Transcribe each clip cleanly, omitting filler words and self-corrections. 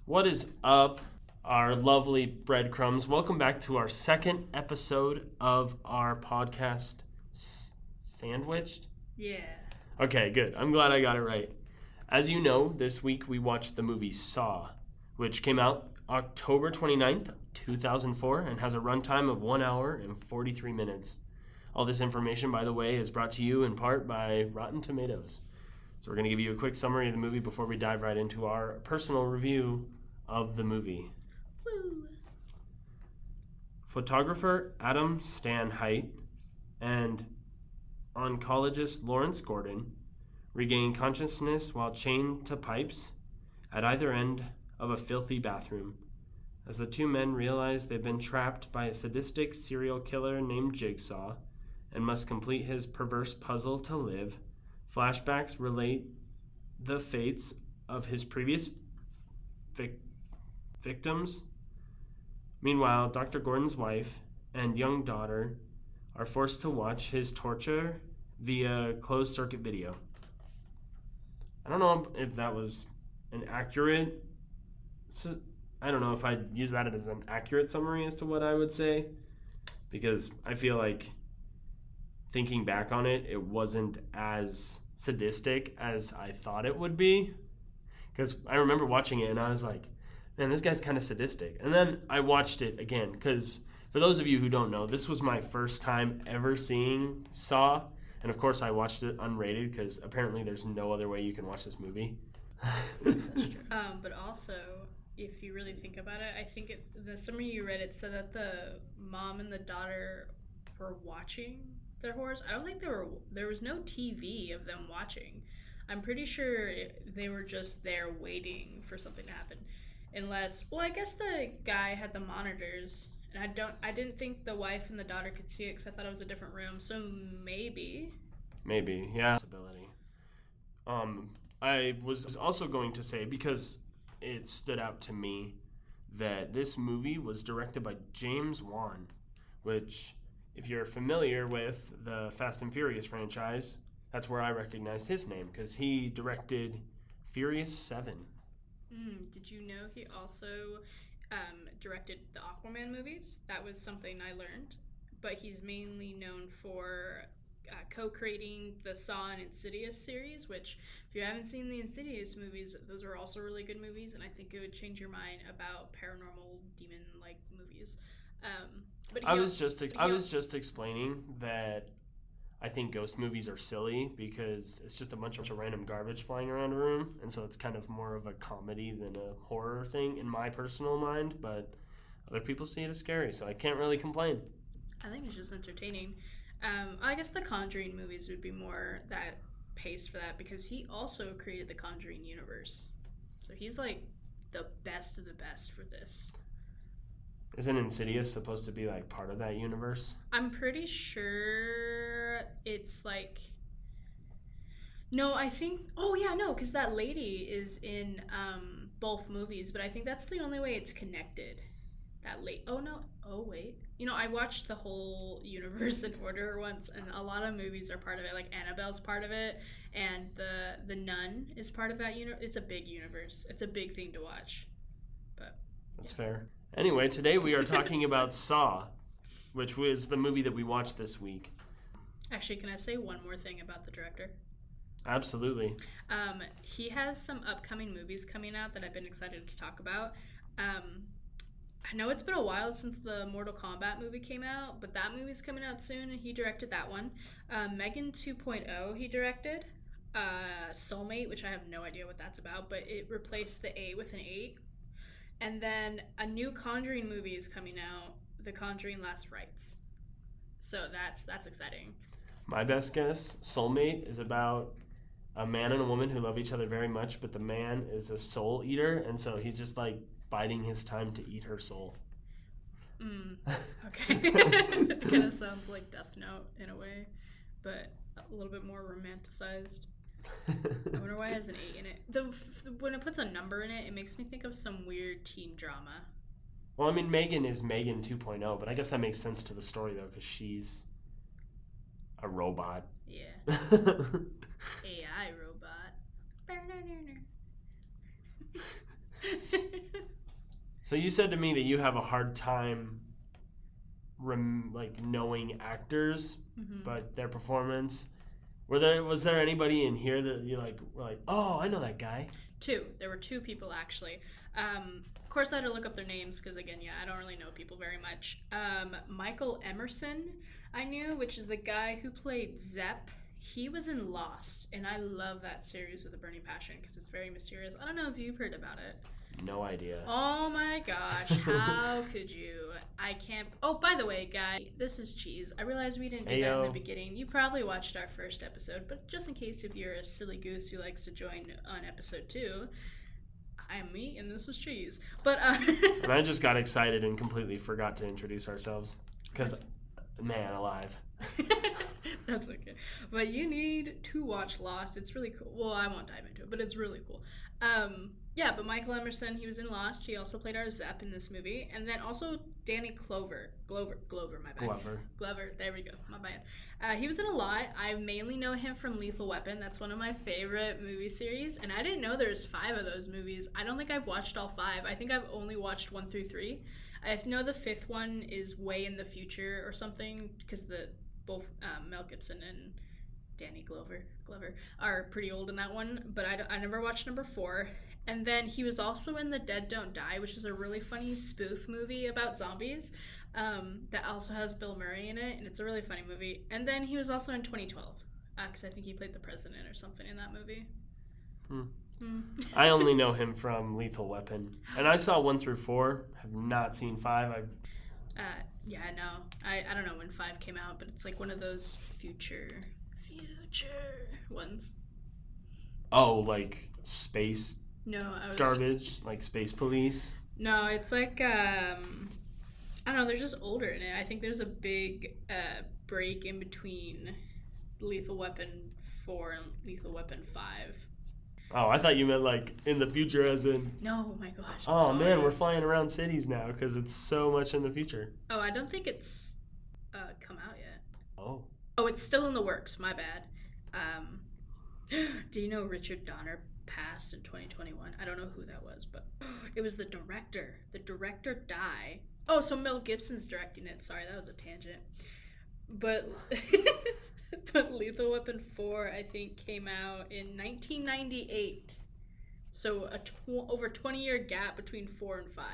What is up, our lovely breadcrumbs? Welcome back to our second episode of our podcast, Sandwiched? Yeah. Okay, good. I'm glad I got it right. As you know, this week we watched the movie Saw, which came out October 29th, 2004, and has a runtime of 1 hour and 43 minutes. All this information, by the way, is brought to you in part by Rotten Tomatoes. So we're going to give you a quick summary of the movie before we dive right into our personal review of the movie. Woo. Photographer Adam Stanheight and oncologist Lawrence Gordon regain consciousness while chained to pipes at either end of a filthy bathroom. As the two men realize they've been trapped by a sadistic serial killer named Jigsaw and must complete his perverse puzzle to live, flashbacks relate the fates of his previous victims. Meanwhile, Dr. Gordon's wife and young daughter are forced to watch his torture via closed-circuit video. I don't know if that was an accurate... I don't know if I'd use that as an accurate summary as to what I would say, because I feel like thinking back on it, it wasn't as sadistic as I thought it would be. Because I remember watching it and I was like, man, this guy's kind of sadistic. And then I watched it again because for those of you who don't know, this was my first time ever seeing Saw. And of course I watched it unrated because apparently there's no other way you can watch this movie. That's true. But also, if you really think about it, I think the summary you read, it said that the mom and the daughter were watching their horrors. I don't think there was no TV of them watching. I'm pretty sure they were just there waiting for something to happen. Unless, well, I guess the guy had the monitors, and I didn't think the wife and the daughter could see it because I thought it was a different room. So maybe, yeah, possibility. I was also going to say, because it stood out to me, that this movie was directed by James Wan, which, if you're familiar with the Fast and Furious franchise, that's where I recognized his name, because he directed Furious 7. Did you know he also directed the Aquaman movies? That was something I learned. But he's mainly known for co-creating the Saw and Insidious series, which, if you haven't seen the Insidious movies, those are also really good movies, and I think it would change your mind about paranormal demon-like movies. But I was just explaining that I think ghost movies are silly because it's just a bunch of random garbage flying around a room, and so it's kind of more of a comedy than a horror thing in my personal mind, but other people see it as scary, so I can't really complain. I think it's just entertaining. I guess the Conjuring movies would be more that pace for that because he also created the Conjuring universe. So he's like the best of the best for this. Isn't Insidious supposed to be like part of that universe? I'm pretty sure it's like... No, I think... Oh, yeah, no, because that lady is in both movies, but I think that's the only way it's connected. Oh, no. Oh, wait. You know, I watched the whole universe in order once, and a lot of movies are part of it. Like, Annabelle's part of it, and the Nun is part of that universe. It's a big universe. It's a big thing to watch. But that's fair. Anyway, today we are talking about Saw, which was the movie that we watched this week. Actually, can I say one more thing about the director? Absolutely. He has some upcoming movies coming out that I've been excited to talk about. I know it's been a while since the Mortal Kombat movie came out, but that movie's coming out soon, and he directed that one. Megan 2.0 he directed. Soulmate, which I have no idea what that's about, but it replaced the A with an 8. And then a new Conjuring movie is coming out, The Conjuring Last Rites. So that's exciting. My best guess, Soulmate, is about a man and a woman who love each other very much, but the man is a soul eater, and so he's just like biding his time to eat her soul. Okay. It kind of sounds like Death Note in a way, but a little bit more romanticized. I wonder why it has an 8 in it. When it puts a number in it, it makes me think of some weird teen drama. Well, I mean, Megan is Megan 2.0, but I guess that makes sense to the story, though, because she's a robot. Yeah. AI robot. So you said to me that you have a hard time knowing actors, but their performance. Was there anybody in here that you were like, oh, I know that guy? There were two people actually. Of course, I had to look up their names because, again, I don't really know people very much. Michael Emerson, I knew, which is the guy who played Zepp. He was in Lost, and I love that series with a burning passion because it's very mysterious. I don't know if you've heard about it. No idea. Oh my gosh, how could you? I can't. Oh, by the way, guy, this is Cheese. I realized we didn't do that in the beginning. You probably watched our first episode, but just in case if you're a silly goose who likes to join on episode 2, I'm me, and this is Cheese. But and I just got excited and completely forgot to introduce ourselves because, man, alive. That's okay. But you need to watch Lost. It's really cool. Well, I won't dive into it, but it's really cool. Yeah, but Michael Emerson, he was in Lost. He also played our Zepp in this movie. And then also Danny Glover, my bad. Glover, there we go, my bad. He was in a lot. I mainly know him from Lethal Weapon. That's one of my favorite movie series. And I didn't know there's 5 of those movies. I don't think I've watched all 5. I think I've only watched 1 through 3. I know the 5th one is way in the future or something because both Mel Gibson and Danny Glover are pretty old in that one, but I never watched number 4. And then he was also in The Dead Don't Die, which is a really funny spoof movie about zombies that also has Bill Murray in it, and it's a really funny movie. And then he was also in 2012, because I think he played the president or something in that movie. I only know him from Lethal Weapon, and I saw 1 through 4. Have not seen 5. Yeah, I know. I don't know when 5 came out, but it's like one of those future ones. Oh, like space garbage, like Space Police? No, it's like, I don't know, they're just older in it. I think there's a big break in between Lethal Weapon 4 and Lethal Weapon 5. Oh, I thought you meant like in the future as in... No, my gosh. Oh, man, we're flying around cities now because it's so much in the future. Oh, I don't think it's come out yet. Oh. Oh, it's still in the works. My bad. Do you know Richard Donner passed in 2021? I don't know who that was, but it was the director. The director died. Oh, so Mel Gibson's directing it. Sorry, that was a tangent. But... But Lethal Weapon 4, I think, came out in 1998. So over 20-year gap between 4 and 5.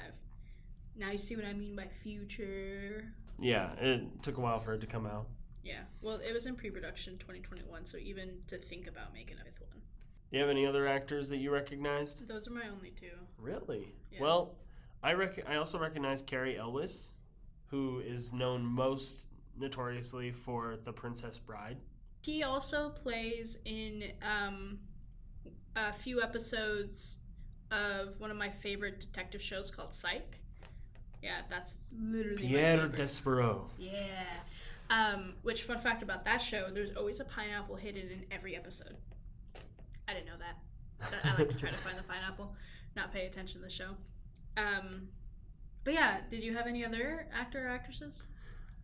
Now you see what I mean by future. Yeah, it took a while for it to come out. Yeah, well, it was in pre-production 2021, so even to think about making a 5th one. Do you have any other actors that you recognized? Those are my only 2. Really? Yeah. Well, I also recognize Cary Elwes, who is known most notoriously for The Princess Bride. He also plays in a few episodes of one of my favorite detective shows called Psych. Yeah, that's literally Pierre Despereaux. Yeah. Which, fun fact about that show, there's always a pineapple hidden in every episode. I didn't know that. I like to try to find the pineapple, not pay attention to the show. But yeah, did you have any other actor or actresses?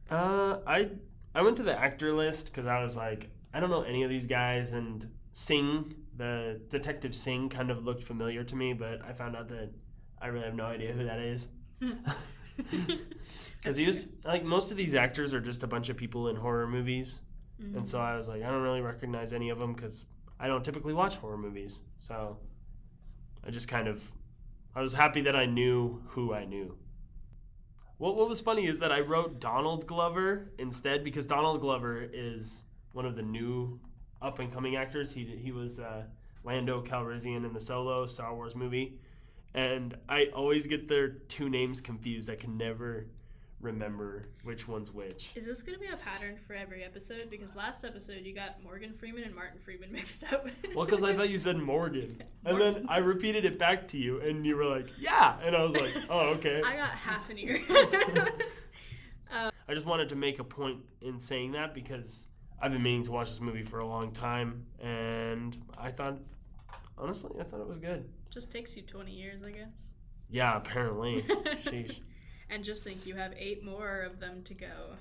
I went to the actor list because I was like, I don't know any of these guys, and Singh, the detective Singh, kind of looked familiar to me, but I found out that I really have no idea who that is. Because he was like, most of these actors are just a bunch of people in horror movies, and so I was like, I don't really recognize any of them because I don't typically watch horror movies. So I was happy that I knew who I knew. What was funny is that I wrote Donald Glover instead because Donald Glover is one of the new up-and-coming actors. He was Lando Calrissian in the Solo Star Wars movie. And I always get their 2 names confused. I can never remember which one's which. Is this going to be a pattern for every episode? Because last episode you got Morgan Freeman and Martin Freeman mixed up. Well, because I thought you said Morgan. And then I repeated it back to you, and you were like, yeah. And I was like, oh, okay. I got half an ear. I just wanted to make a point in saying that because I've been meaning to watch this movie for a long time, and honestly, I thought it was good. Just takes you 20 years, I guess. Yeah, apparently. Sheesh. And just think, you have 8 more of them to go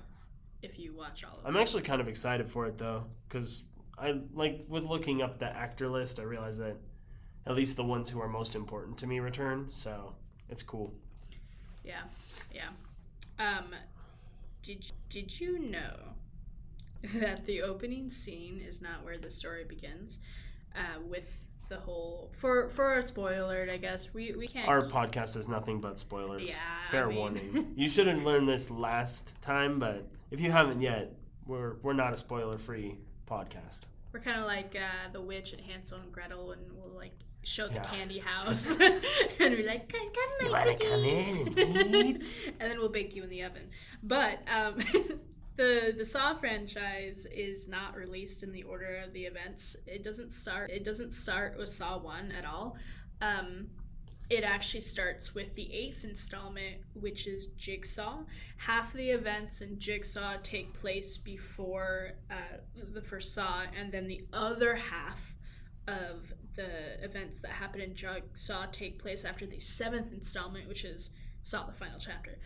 if you watch all of them. I'm actually kind of excited for it, though, because with looking up the actor list, I realized that at least the ones who are most important to me return, so it's cool. Yeah, yeah. Did you know that the opening scene is not where the story begins? With the whole for a spoiler, I guess we can't. Our podcast is nothing but spoilers. Yeah, Fair warning. You should have learned this last time, but if you haven't yet, we're not a spoiler-free podcast. We're kind of like the witch and Hansel and Gretel, and we'll like show the candy house, and we're like, "Come, my cookies. Come in and eat?" And then we'll bake you in the oven. But the Saw franchise is not released in the order of the events. It doesn't start with Saw 1 at all. It actually starts with the 8th installment, which is Jigsaw. Half of the events in Jigsaw take place before the first Saw, and then the other half of the events that happen in Jigsaw take place after the 7th installment, which is Saw the Final Chapter.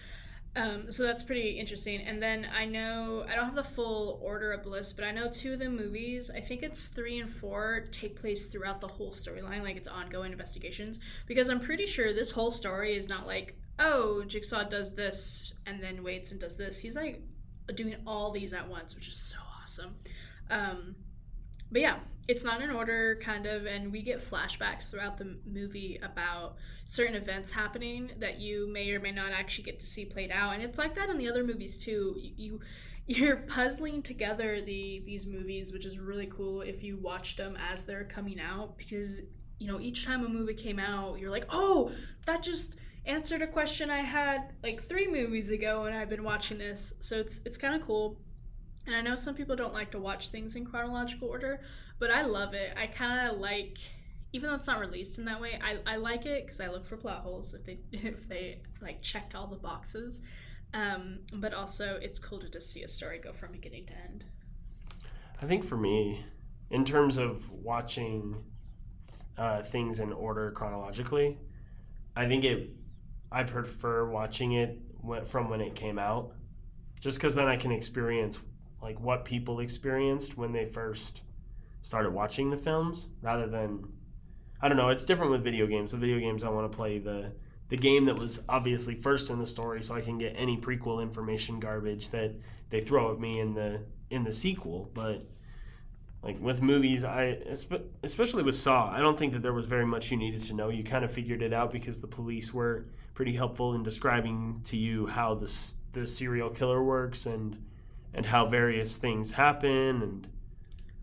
So that's pretty interesting. And then I don't have the full order of the list, but I know 2 of the movies, I think it's 3 and 4, take place throughout the whole storyline, like it's ongoing investigations. Because I'm pretty sure this whole story is not like, oh, Jigsaw does this and then waits and does this. He's like doing all these at once, which is so awesome. But yeah, it's not in order, kind of, and we get flashbacks throughout the movie about certain events happening that you may or may not actually get to see played out. And it's like that in the other movies too. You're puzzling together these movies, which is really cool if you watch them as they're coming out, because each time a movie came out, you're like, oh, that just answered a question I had like 3 movies ago, and I've been watching this. So it's kind of cool. And I know some people don't like to watch things in chronological order, but I love it. I kind of like, even though it's not released in that way, I like it because I look for plot holes if they like checked all the boxes. But also it's cool to just see a story go from beginning to end. I think for me, in terms of watching things in order chronologically, I prefer watching it from when it came out, just because then I can experience like what people experienced when they first started watching the films, rather than, I don't know, it's different with video games. With video games, I want to play the game that was obviously first in the story, so I can get any prequel information garbage that they throw at me in the sequel. But like with movies, especially with Saw, I don't think that there was very much you needed to know. You kind of figured it out because the police were pretty helpful in describing to you how the serial killer works and how various things happen. And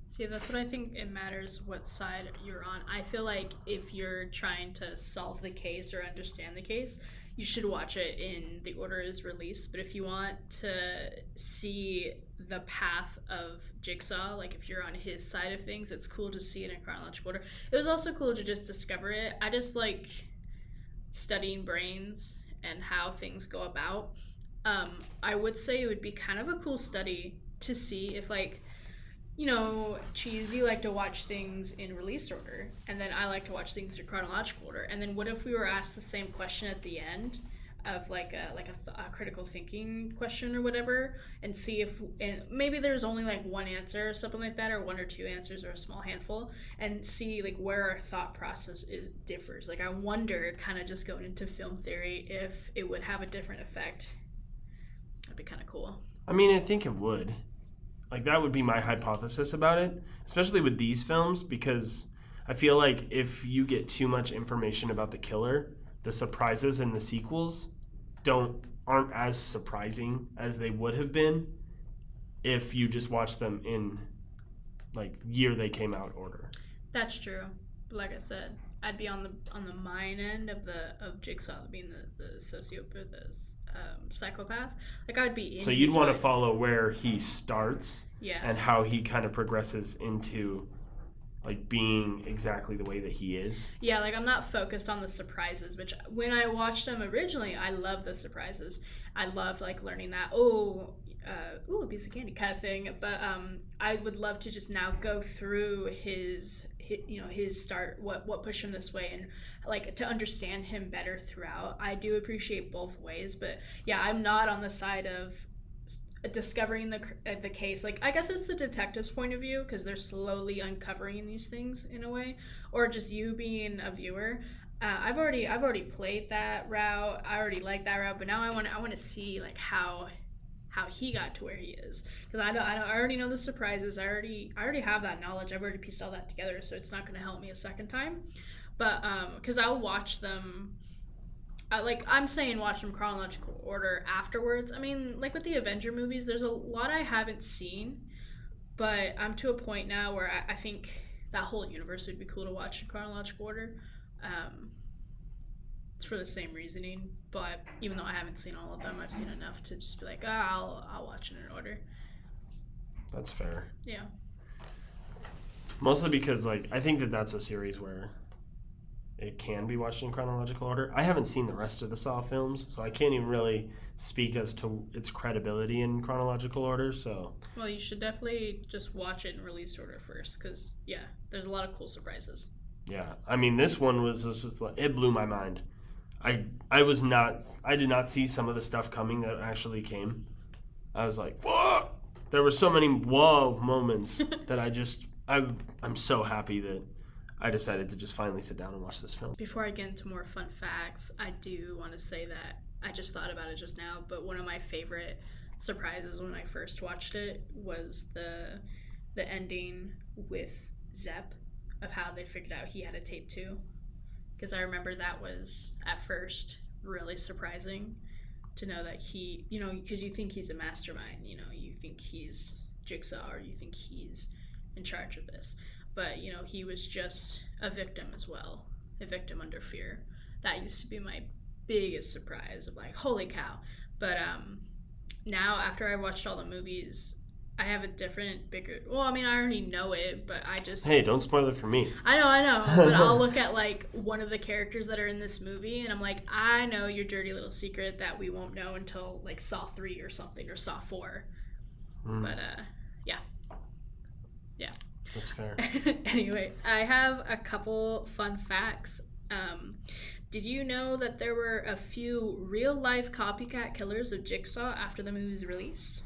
see, that's what I think it matters what side you're on. I feel like if you're trying to solve the case or understand the case, you should watch it in the order it is released. But if you want to see the path of Jigsaw, like if you're on his side of things, it's cool to see it in chronological order. It was also cool to just discover it. I just like studying brains and how things go about. I would say it would be kind of a cool study to see if, like, Cheese, you like to watch things in release order, and then I like to watch things in chronological order. And then what if we were asked the same question at the end of like a critical thinking question or whatever, and see if, and maybe there's only like one answer or something like that, or 1 or 2 answers or a small handful, and see like where our thought process differs. Like I wonder, kind of just going into film theory, if it would have a different effect. That'd be kind of cool. I mean, I think it would. Like, that would be my hypothesis about it, especially with these films, because I feel like if you get too much information about the killer, the surprises in the sequels aren't as surprising as they would have been if you just watch them in, like, year they came out order. That's true. But like I said, I'd be on the mine end of Jigsaw being the sociopath, the psychopath. Like I would be in. So you'd want to follow where he starts, yeah, and how he kind of progresses into like being exactly the way that he is. Yeah, like I'm not focused on the surprises, which when I watched them originally, I loved the surprises. I loved like learning that a piece of candy kind of thing. But I would love to just now go through his start, what pushed him this way, and like to understand him better throughout. I do appreciate both ways, but yeah, I'm not on the side of discovering the case. Like I guess it's the detective's point of view because they're slowly uncovering these things in a way, or just you being a viewer. I've already played that route. I already like that route, but now I want to see like how he got to where he is, because I already know the surprises. I already have that knowledge. I've already pieced all that together, so it's not going to help me a second time. But because I'll watch them. I'm saying watch them chronological order afterwards. I mean, like with the Avenger movies, there's a lot I haven't seen, but I'm to a point now where I think that whole universe would be cool to watch in chronological order. It's for the same reasoning, but even though I haven't seen all of them, I've seen enough to just be like, I'll watch it in order. That's fair. Yeah. Mostly because, like, I think that's a series where it can be watched in chronological order. I haven't seen the rest of the Saw films, so I can't even really speak as to its credibility in chronological order, so... Well, you should definitely just watch it in release order first, because, yeah, there's a lot of cool surprises. Yeah. I mean, this one was just like, it blew my mind. I did not see some of the stuff coming that actually came. I was like, whoa! There were so many whoa moments that I'm so happy that I decided to just finally sit down and watch this film. Before I get into more fun facts, I do want to say that I just thought about it just now, but one of my favorite surprises when I first watched it was the ending with Zepp, of how they figured out he had a tape too. Because I remember that was, at first, really surprising to know that he, because you think he's a mastermind, you think he's Jigsaw, or you think he's in charge of this. But, he was just a victim as well, a victim under fear. That used to be my biggest surprise of like, holy cow. But now, after I watched all the movies, I have a different, bigger... Well, I mean, I already know it, but I just... Hey, don't spoil it for me. I know. But I'll look at, like, one of the characters that are in this movie, and I'm like, I know your dirty little secret that we won't know until, like, Saw 3 or something, or Saw 4. But, yeah. Yeah. That's fair. Anyway, I have a couple fun facts. Did you know that there were a few real-life copycat killers of Jigsaw after the movie's release?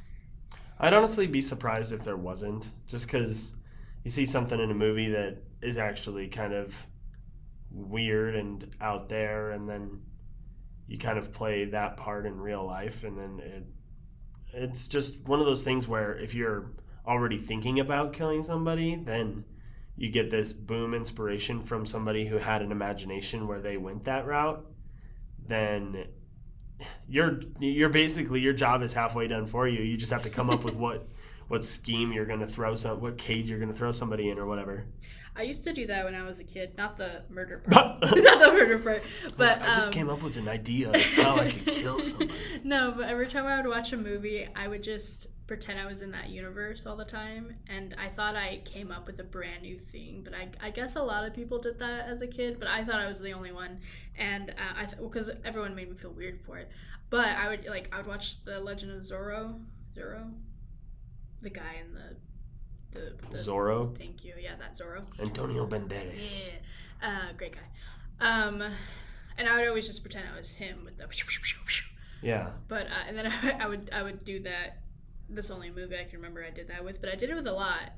I'd honestly be surprised if there wasn't, just because you see something in a movie that is actually kind of weird and out there, and then you kind of play that part in real life, and then it's just one of those things where if you're already thinking about killing somebody, then you get this boom inspiration from somebody who had an imagination where they went that route, then... You're basically, your job is halfway done for you. You just have to come up with what scheme you're going to throw what cage you're going to throw somebody in or whatever. I used to do that when I was a kid, not the murder part. Not the murder part. But I just came up with an idea of how I could kill somebody. No, but every time I would watch a movie, I would just pretend I was in that universe all the time, and I thought I came up with a brand new thing, but I guess a lot of people did that as a kid, but I thought I was the only one, and because everyone made me feel weird for it. But I would watch The Legend of Zorro, the guy in the Zorro. Thank you. Yeah, that Zorro. Antonio Banderas. Yeah, great guy. And I would always just pretend I was him with the. Yeah. But and then I would do that. This only movie I can remember I did that with, but I did it with a lot.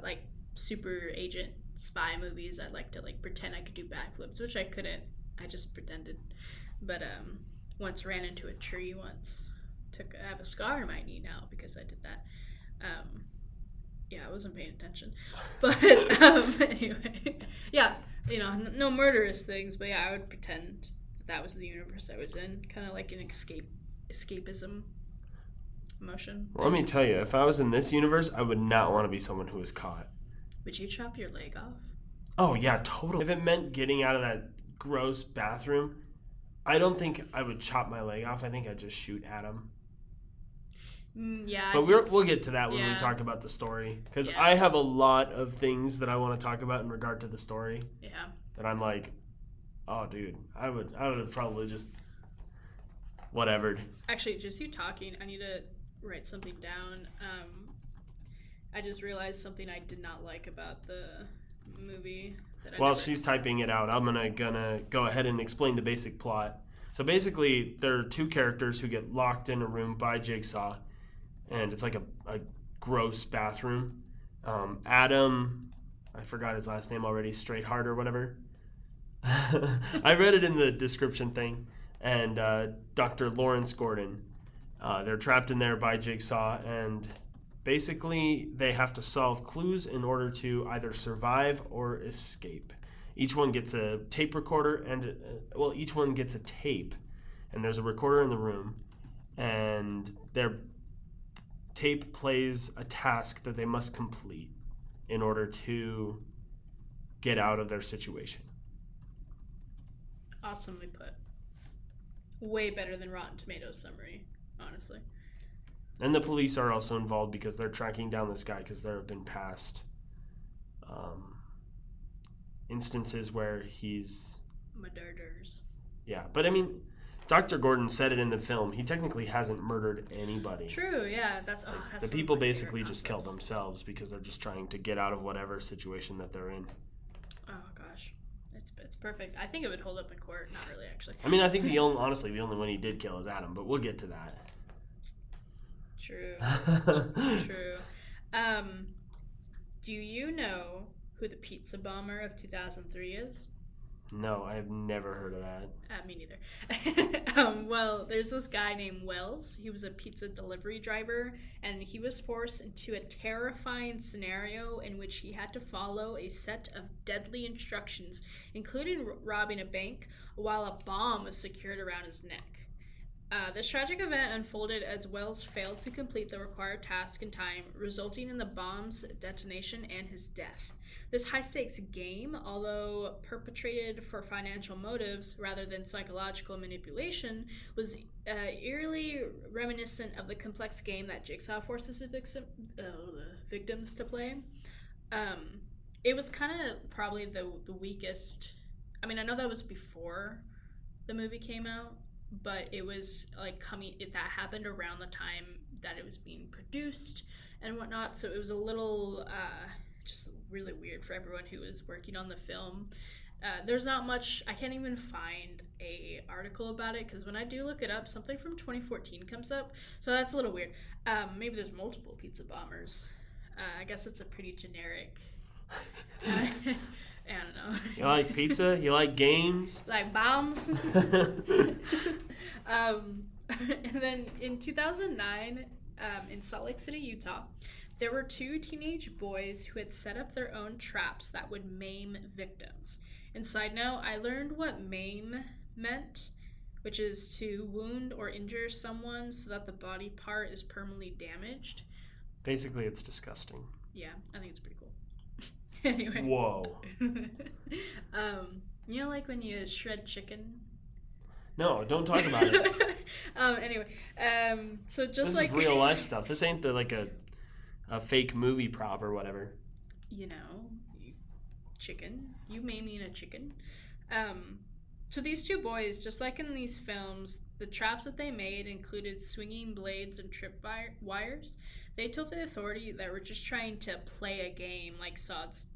Like super agent spy movies. I'd like to like pretend I could do backflips, which I couldn't. I just pretended. But once ran into a tree once. I have a scar on my knee now because I did that. Yeah, I wasn't paying attention. But anyway, yeah, no murderous things, but yeah, I would pretend that was the universe I was in, kind of like an escapism motion. Well, let me tell you, if I was in this universe, I would not want to be someone who was caught. Would you chop your leg off? Oh, yeah, totally. If it meant getting out of that gross bathroom, I don't think I would chop my leg off. I think I'd just shoot at him. Yeah. But we'll get to that when we talk about the story. Because I have a lot of things that I want to talk about in regard to the story. Yeah. That I'm like, oh, dude, I would have probably just whatevered. Actually, just you talking, I need to write something down. I just realized something I did not like about the movie. While she's typing it out, I'm gonna go ahead and explain the basic plot. So basically, there are two characters who get locked in a room by Jigsaw, and it's like a gross bathroom. Adam, I forgot his last name already, Straightheart or whatever. I read it in the description thing, and Dr. Lawrence Gordon, they're trapped in there by Jigsaw, and basically they have to solve clues in order to either survive or escape. Each one gets a tape recorder, and each one gets a tape, and there's a recorder in the room, and their tape plays a task that they must complete in order to get out of their situation. Awesomely put. Way better than Rotten Tomatoes summary, honestly. And the police are also involved because they're tracking down this guy because there have been past instances where he's... Murders. Yeah, but I mean, Dr. Gordon said it in the film. He technically hasn't murdered anybody. True, yeah. That's the people basically just kill themselves because they're just trying to get out of whatever situation that they're in. Oh, gosh. It's perfect. I think it would hold up in court. Not really, actually. I mean, I think the only one he did kill is Adam, but we'll get to that. True. True. Do you know who the pizza bomber of 2003 is? No, I have never heard of that. Me neither. Well, there's this guy named Wells. He was a pizza delivery driver, and he was forced into a terrifying scenario in which he had to follow a set of deadly instructions, including robbing a bank, while a bomb was secured around his neck. This tragic event unfolded as Wells failed to complete the required task in time, resulting in the bomb's detonation and his death. This high-stakes game, although perpetrated for financial motives rather than psychological manipulation, was eerily reminiscent of the complex game that Jigsaw forces victims to play. It was kind of probably the weakest... I mean, I know that was before the movie came out, but it was like that happened around the time that it was being produced and whatnot, so it was a little just really weird for everyone who was working on the film. There's not much. I can't even find a article about it because when I do look it up, something from 2014 comes up, so that's a little weird. Maybe there's multiple pizza bombers. I guess it's a pretty generic I don't know. You like pizza? You like games? Like bombs? And then in 2009, in Salt Lake City, Utah, there were two teenage boys who had set up their own traps that would maim victims. And side note, I learned what maim meant, which is to wound or injure someone so that the body part is permanently damaged. Basically, it's disgusting. Yeah, I think it's pretty cool. Anyway. Whoa. You know, like when you shred chicken? No, don't talk about it. Anyway, so just this like is real life stuff. This ain't like a fake movie prop or whatever. You know, chicken. You maiming a chicken. So these two boys, just like in these films, the traps that they made included swinging blades and trip wires. They told the authority that we're just trying to play a game like Saw's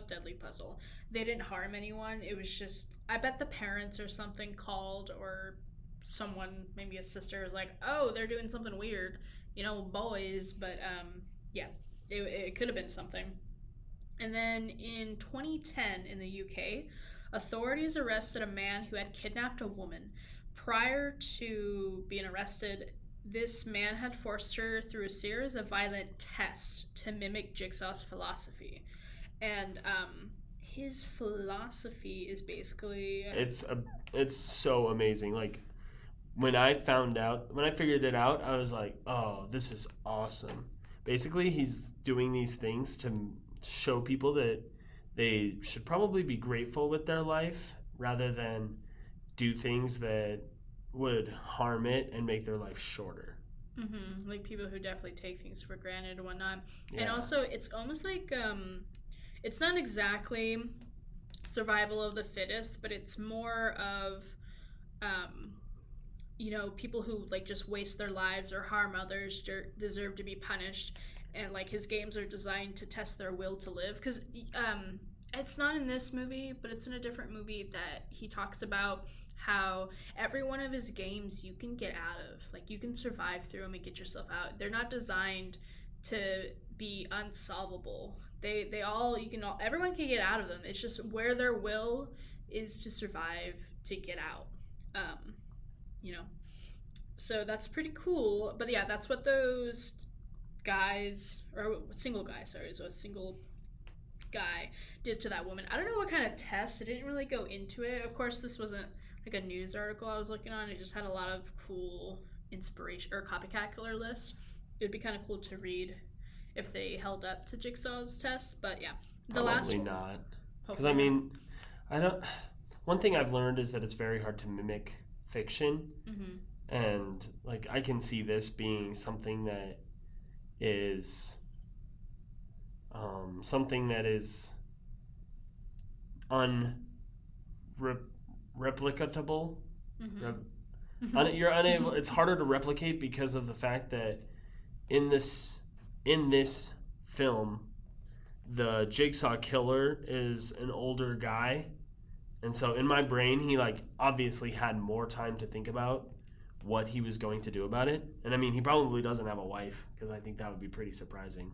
Deadly Puzzle. They didn't harm anyone. It was just, I bet the parents or something called, or someone, maybe a sister, was like, oh, they're doing something weird. You know, boys. But yeah, it could have been something. And then in 2010 in the UK, authorities arrested a man who had kidnapped a woman. Prior to being arrested, this man had forced her through a series of violent tests to mimic Jigsaw's philosophy. And his philosophy is basically... It's so amazing. Like, when I figured it out, I was like, oh, this is awesome. Basically, he's doing these things to show people that they should probably be grateful with their life rather than do things that would harm it and make their life shorter. Mm-hmm. Like people who definitely take things for granted and whatnot. Yeah. And also, it's almost like it's not exactly survival of the fittest, but it's more of you know, people who like just waste their lives or harm others deserve to be punished. And like his games are designed to test their will to live, because it's not in this movie, but it's in a different movie that he talks about how every one of his games you can get out of. Like, you can survive through them and get yourself out. They're not designed to be unsolvable. Everyone can get out of them. It's just where their will is to survive to get out. You know, so that's pretty cool. But yeah, that's what those guys, or single guy, sorry, so a single guy did to that woman. I don't know what kind of test. It didn't really go into it. Of course, this wasn't like a news article I was looking on. It just had a lot of cool inspiration or copycat killer lists. It would be kind of cool to read if they held up to Jigsaw's test. But yeah, Probably not. Because I mean, I don't. One thing I've learned is that it's very hard to mimic fiction, and like I can see this being something that is unreplicatable. You're unable. It's harder to replicate because of the fact that in this film, the Jigsaw killer is an older guy, and so in my brain, he like obviously had more time to think about what he was going to do about it. And I mean, he probably doesn't have a wife, because I think that would be pretty surprising.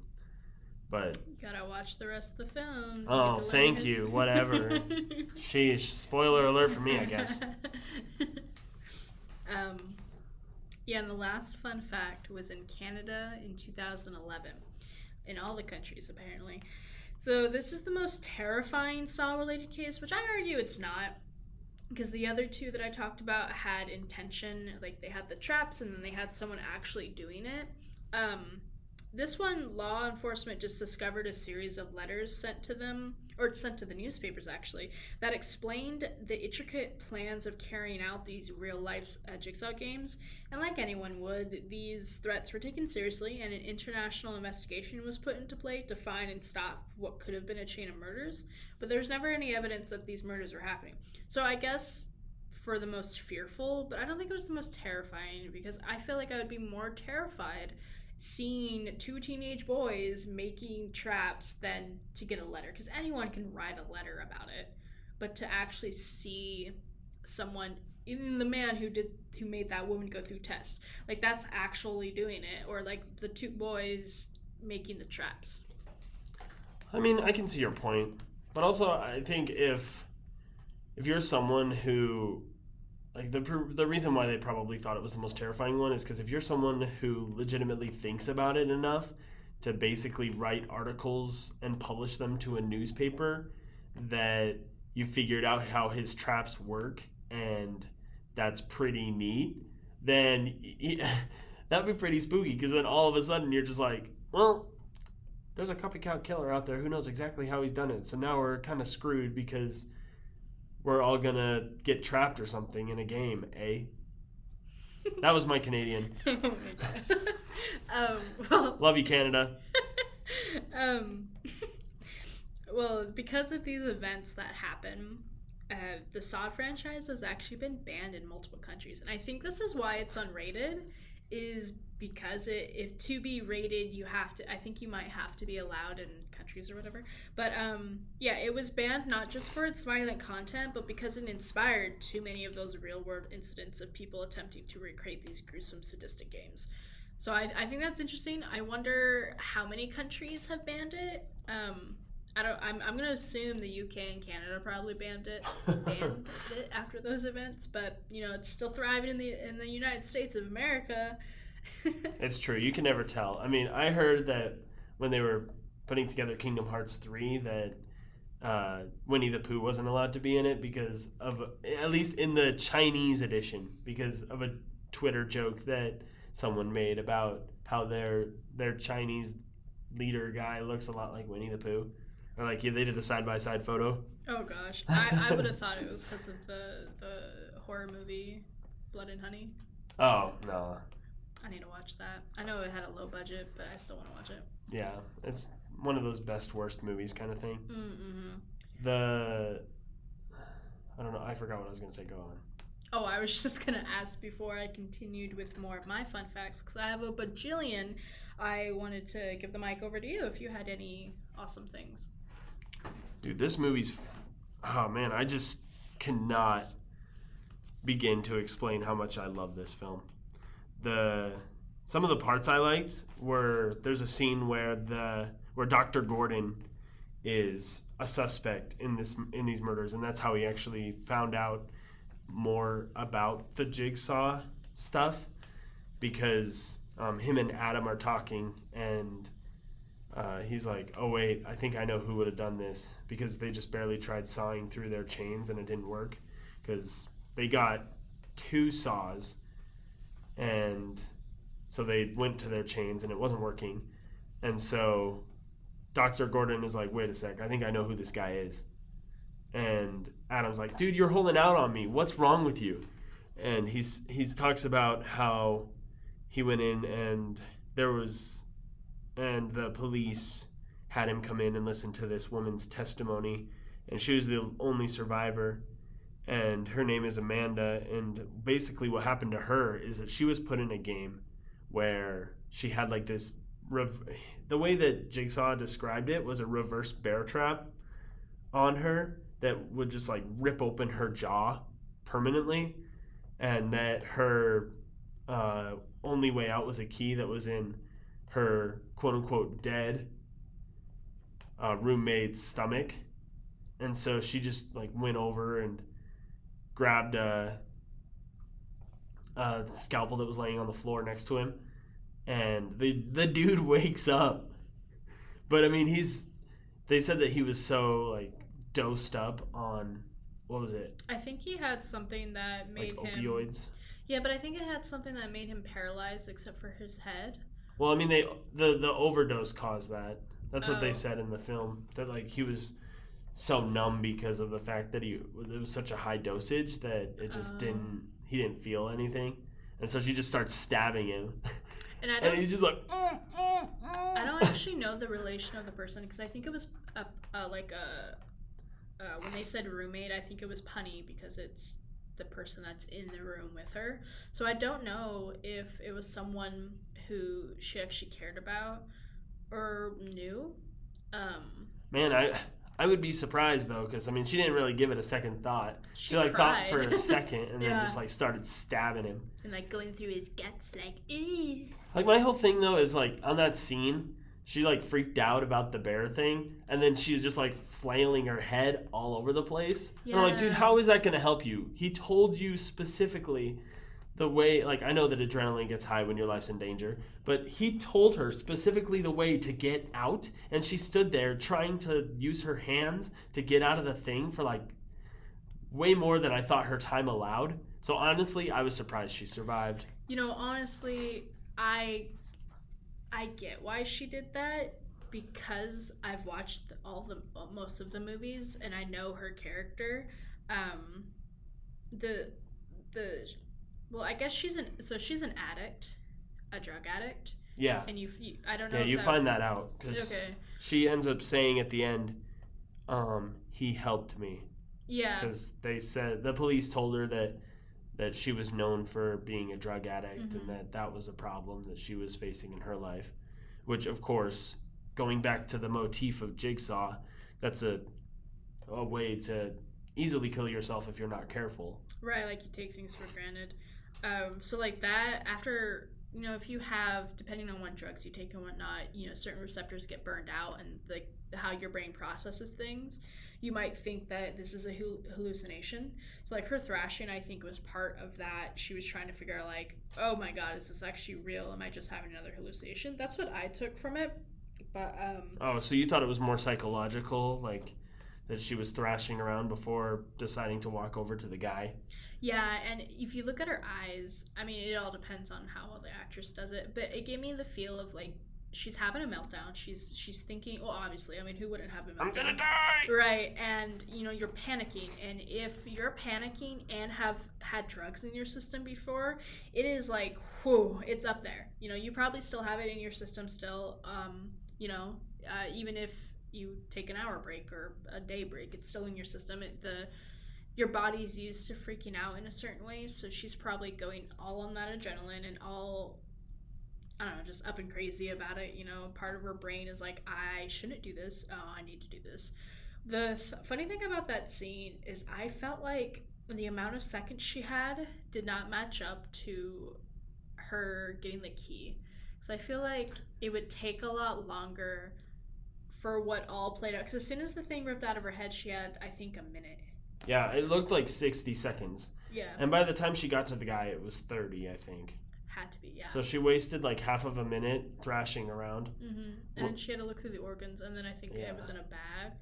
But you gotta watch the rest of the film. Oh, thank you. Whatever. Sheesh. Spoiler alert for me, I guess. Yeah, and the last fun fact was in Canada in 2011. In all the countries, apparently. So this is the most terrifying Saw-related case, which I argue it's not. Because the other two that I talked about had intention, like they had the traps and then they had someone actually doing it. This one, law enforcement just discovered a series of letters sent to them, or sent to the newspapers actually, that explained the intricate plans of carrying out these real-life Jigsaw games. And like anyone would, these threats were taken seriously, and an international investigation was put into play to find and stop what could have been a chain of murders. But there was never any evidence that these murders were happening. So I guess for the most fearful, but I don't think it was the most terrifying, because I feel like I would be more terrified seeing two teenage boys making traps than to get a letter, because anyone can write a letter about it, but to actually see someone, even the man who made that woman go through tests, like that's actually doing it, or like the two boys making the traps. I mean, I can see your point, but also I think if you're someone who, like, the reason why they probably thought it was the most terrifying one is because if you're someone who legitimately thinks about it enough to basically write articles and publish them to a newspaper, that you figured out how his traps work and that's pretty neat, then that'd be pretty spooky, because then all of a sudden you're just like, well, there's a copycat killer out there who knows exactly how he's done it, so now we're kind of screwed because we're all gonna get trapped or something in a game, eh? That was my Canadian. Oh my god. Well, love you, Canada. Well, because of these events that happen, the Saw franchise has actually been banned in multiple countries, and I think this is why it's unrated. Is because if to be rated, I think you might have to be allowed in countries or whatever. But yeah, it was banned not just for its violent content, but because it inspired too many of those real world incidents of people attempting to recreate these gruesome, sadistic games. So I think that's interesting. I wonder how many countries have banned it. I'm gonna assume the UK and Canada probably banned it after those events, but you know, it's still thriving in the United States of America. It's true. You can never tell. I mean, I heard that when they were putting together Kingdom Hearts 3 that Winnie the Pooh wasn't allowed to be in it because of, at least in the Chinese edition, because of a Twitter joke that someone made about how their Chinese leader guy looks a lot like Winnie the Pooh. Or like, yeah, they did a side-by-side photo. Oh gosh, I would have thought it was because of the horror movie Blood and Honey. Oh, no. I need to watch that. I know it had a low budget, but I still want to watch it. Yeah, it's one of those best worst movies kind of thing. Mm-hmm. I don't know, I forgot what I was going to say. Go on. Oh, I was just going to ask before I continued with more of my fun facts, because I have a bajillion. I wanted to give the mic over to you if you had any awesome things. Dude, this movie's... Oh, man, I just cannot begin to explain how much I love this film. Some of the parts I liked were... There's a scene where Dr. Gordon is a suspect in these murders, and that's how he actually found out more about the Jigsaw stuff, because him and Adam are talking, and he's like, oh wait, I think I know who would have done this, because they just barely tried sawing through their chains and it didn't work, because they got 2 saws, and so they went to their chains and it wasn't working. And so Dr. Gordon is like, wait a sec, I think I know who this guy is. And Adam's like, dude, you're holding out on me. What's wrong with you? And he's talks about how he went in and the police had him come in and listen to this woman's testimony, and she was the only survivor, and her name is Amanda. And basically what happened to her is that she was put in a game where she had like this the way that Jigsaw described it was a reverse bear trap on her that would just like rip open her jaw permanently, and that her only way out was a key that was in her quote-unquote dead roommate's stomach. And so she just like went over and grabbed a scalpel that was laying on the floor next to him, and the dude wakes up. But I mean, they said that he was so like dosed up on, what was it? I think he had something that made like him opioids. Yeah, but I think it had something that made him paralyzed except for his head. Well, I mean, the overdose caused that. That's what they said in the film, that like he was so numb because of the fact that it was such a high dosage that it just he didn't feel anything. And so she just starts stabbing him. And he's just like, I don't actually know the relation of the person, because I think it was when they said roommate, I think it was punny because it's the person that's in the room with her. So I don't know if it was someone who she actually cared about or knew. Man, I would be surprised though, because I mean, she didn't really give it a second thought. She like cried. thought for a second and then just like started stabbing him and like going through his guts, like ew. Like my whole thing though is like on that scene, she like freaked out about the bear thing, and then she was just like flailing her head all over the place. Yeah. And I'm like, dude, how is that gonna help you? He told you specifically the way, like, I know that adrenaline gets high when your life's in danger, but he told her specifically the way to get out, and she stood there trying to use her hands to get out of the thing for like way more than I thought her time allowed. So honestly, I was surprised she survived. You know, honestly, I get why she did that, because I've watched most of the movies and I know her character. Well, I guess she's an addict, a drug addict. Yeah. And I don't know. Yeah, you find that out because she ends up saying at the end, he helped me. Yeah. Because the police told her that she was known for being a drug addict, mm-hmm. and that was a problem that she was facing in her life, which of course, going back to the motif of Jigsaw, that's a way to easily kill yourself if you're not careful. Right, like you take things for granted. So like that, after, you know, if you have, depending on what drugs you take and whatnot, you know, certain receptors get burned out, and like how your brain processes things, you might think that this is a hallucination. So like her thrashing, I think, was part of that. She was trying to figure out like, oh my God, is this actually real? Am I just having another hallucination? That's what I took from it. But oh, so you thought it was more psychological, like that she was thrashing around before deciding to walk over to the guy? Yeah, and if you look at her eyes, I mean, it all depends on how well the actress does it, but it gave me the feel of like she's having a meltdown. She's thinking, well, obviously, I mean, who wouldn't have a meltdown? I'm gonna die! Right, and, you know, you're panicking, and if you're panicking and have had drugs in your system before, it is like, whew, it's up there. You know, you probably still have it in your system still, you know, even if you take an hour break or a day break, it's still in your system. Your body's used to freaking out in a certain way, so she's probably going all on that adrenaline and all, I don't know, just up and crazy about it. You know, part of her brain is like, I shouldn't do this. Oh, I need to do this. The funny thing about that scene is I felt like the amount of seconds she had did not match up to her getting the key. So I feel like it would take a lot longer for what all played out. Because as soon as the thing ripped out of her head, she had, I think, a minute. Yeah, it looked like 60 seconds. Yeah. And by the time she got to the guy, it was 30, I think. Had to be, yeah. So she wasted like half of a minute thrashing around. Mm-hmm. And then she had to look through the organs, and then I think it was in a bag.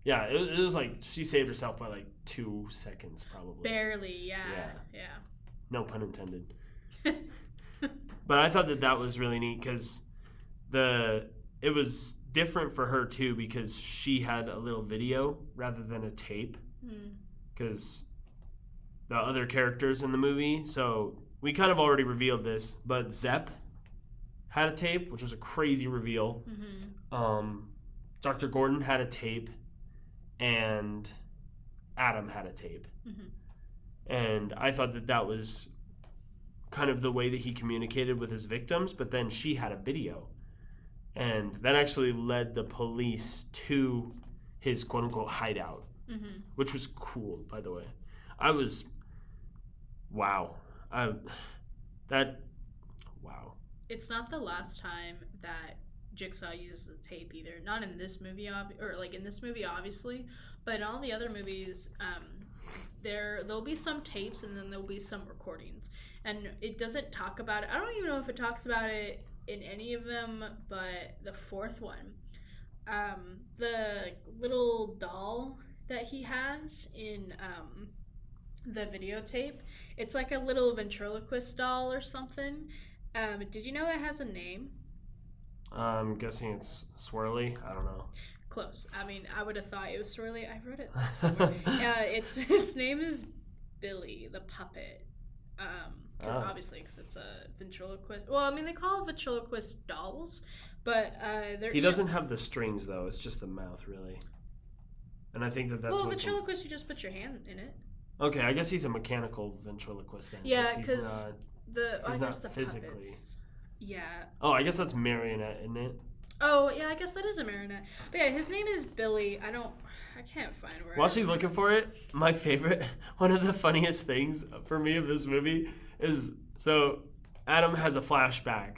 Yeah, it was like she saved herself by like 2 seconds probably. Barely, yeah. No pun intended. But I thought that was really neat because it was different for her too because she had a little video rather than a tape. Because the other characters in the movie, so we kind of already revealed this, but Zepp had a tape, which was a crazy reveal. Dr. Gordon had a tape, and Adam had a tape. And I thought that was kind of the way that he communicated with his victims, but then she had a video. And that actually led the police to his quote-unquote hideout, which was cool, by the way. Wow. Wow. It's not the last time that Jigsaw uses the tape either. Not in this movie, in this movie, obviously, but in all the other movies, there'll be some tapes and then there'll be some recordings. And it doesn't talk about it. I don't even know if it talks about it in any of them, but the fourth one, the little doll that he has in the videotape, it's like a little ventriloquist doll or something. Did you know it has a name? I'm guessing it's Swirly. I don't know. Close. I mean, I would have thought it was Swirly. I wrote it somewhere. Its name is Billy the puppet. Obviously, because it's a ventriloquist. Well, I mean, they call it ventriloquist dolls, but he doesn't have the strings though. It's just the mouth, really. And I think that's well, ventriloquist. You just put your hand in it. Okay, I guess he's a mechanical ventriloquist then. Yeah, because he's not the physically. Puppets. Yeah. Oh, I guess that's marionette, isn't it? Oh, yeah, I guess that is a marionette. But yeah, his name is Billy. I can't find where. While she's looking for it, my favorite, one of the funniest things for me of this movie is, so Adam has a flashback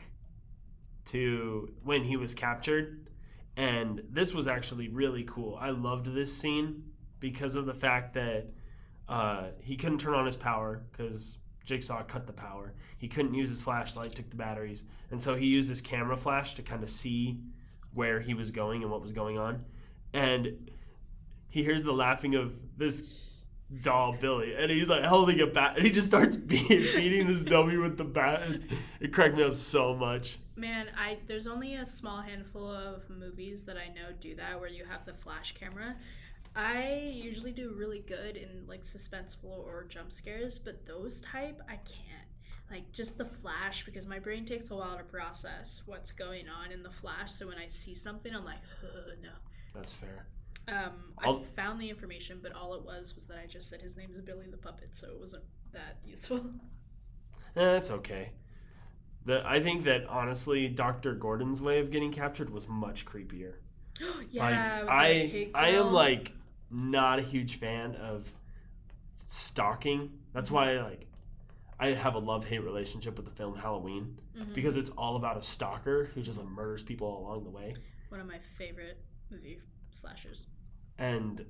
to when he was captured, and this was actually really cool. I loved this scene because of the fact that he couldn't turn on his power because Jigsaw cut the power. He couldn't use his flashlight, took the batteries, and so he used his camera flash to kind of see where he was going and what was going on. And he hears the laughing of this doll, Billy, and he's like holding a bat, and he just starts beating this dummy with the bat. It cracked me up so much. Man, there's only a small handful of movies that I know do that, where you have the flash camera. I usually do really good in like suspenseful or jump scares, but those type, I can't. Like just the flash, because my brain takes a while to process what's going on in the flash. So when I see something, I'm like, no. That's fair. I found the information, but all it was that I just said his name's Billy the Puppet, so it wasn't that useful. That's okay. I think that honestly, Dr. Gordon's way of getting captured was much creepier. Yeah, like, I am like not a huge fan of stalking. That's why I have a love-hate relationship with the film Halloween, because it's all about a stalker who just murders people along the way. One of my favorite movie slashers. And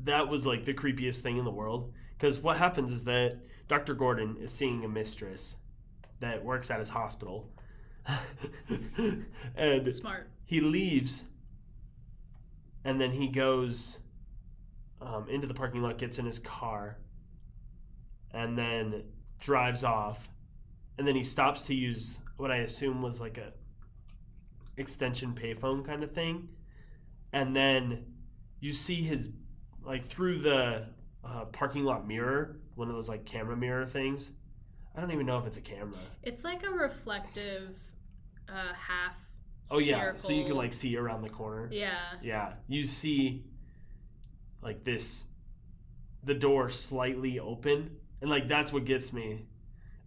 that was like the creepiest thing in the world, because what happens is that Dr. Gordon is seeing a mistress that works at his hospital. And smart. He leaves, and then he goes into the parking lot, gets in his car, and then drives off. And then he stops to use what I assume was like a extension payphone kind of thing. And then you see his, like, through the parking lot mirror, one of those like camera mirror things. I don't even know if it's a camera. It's like a reflective half spherical. Oh yeah, so you can like see around the corner. Yeah. Yeah, you see like the door slightly open, and like that's what gets me,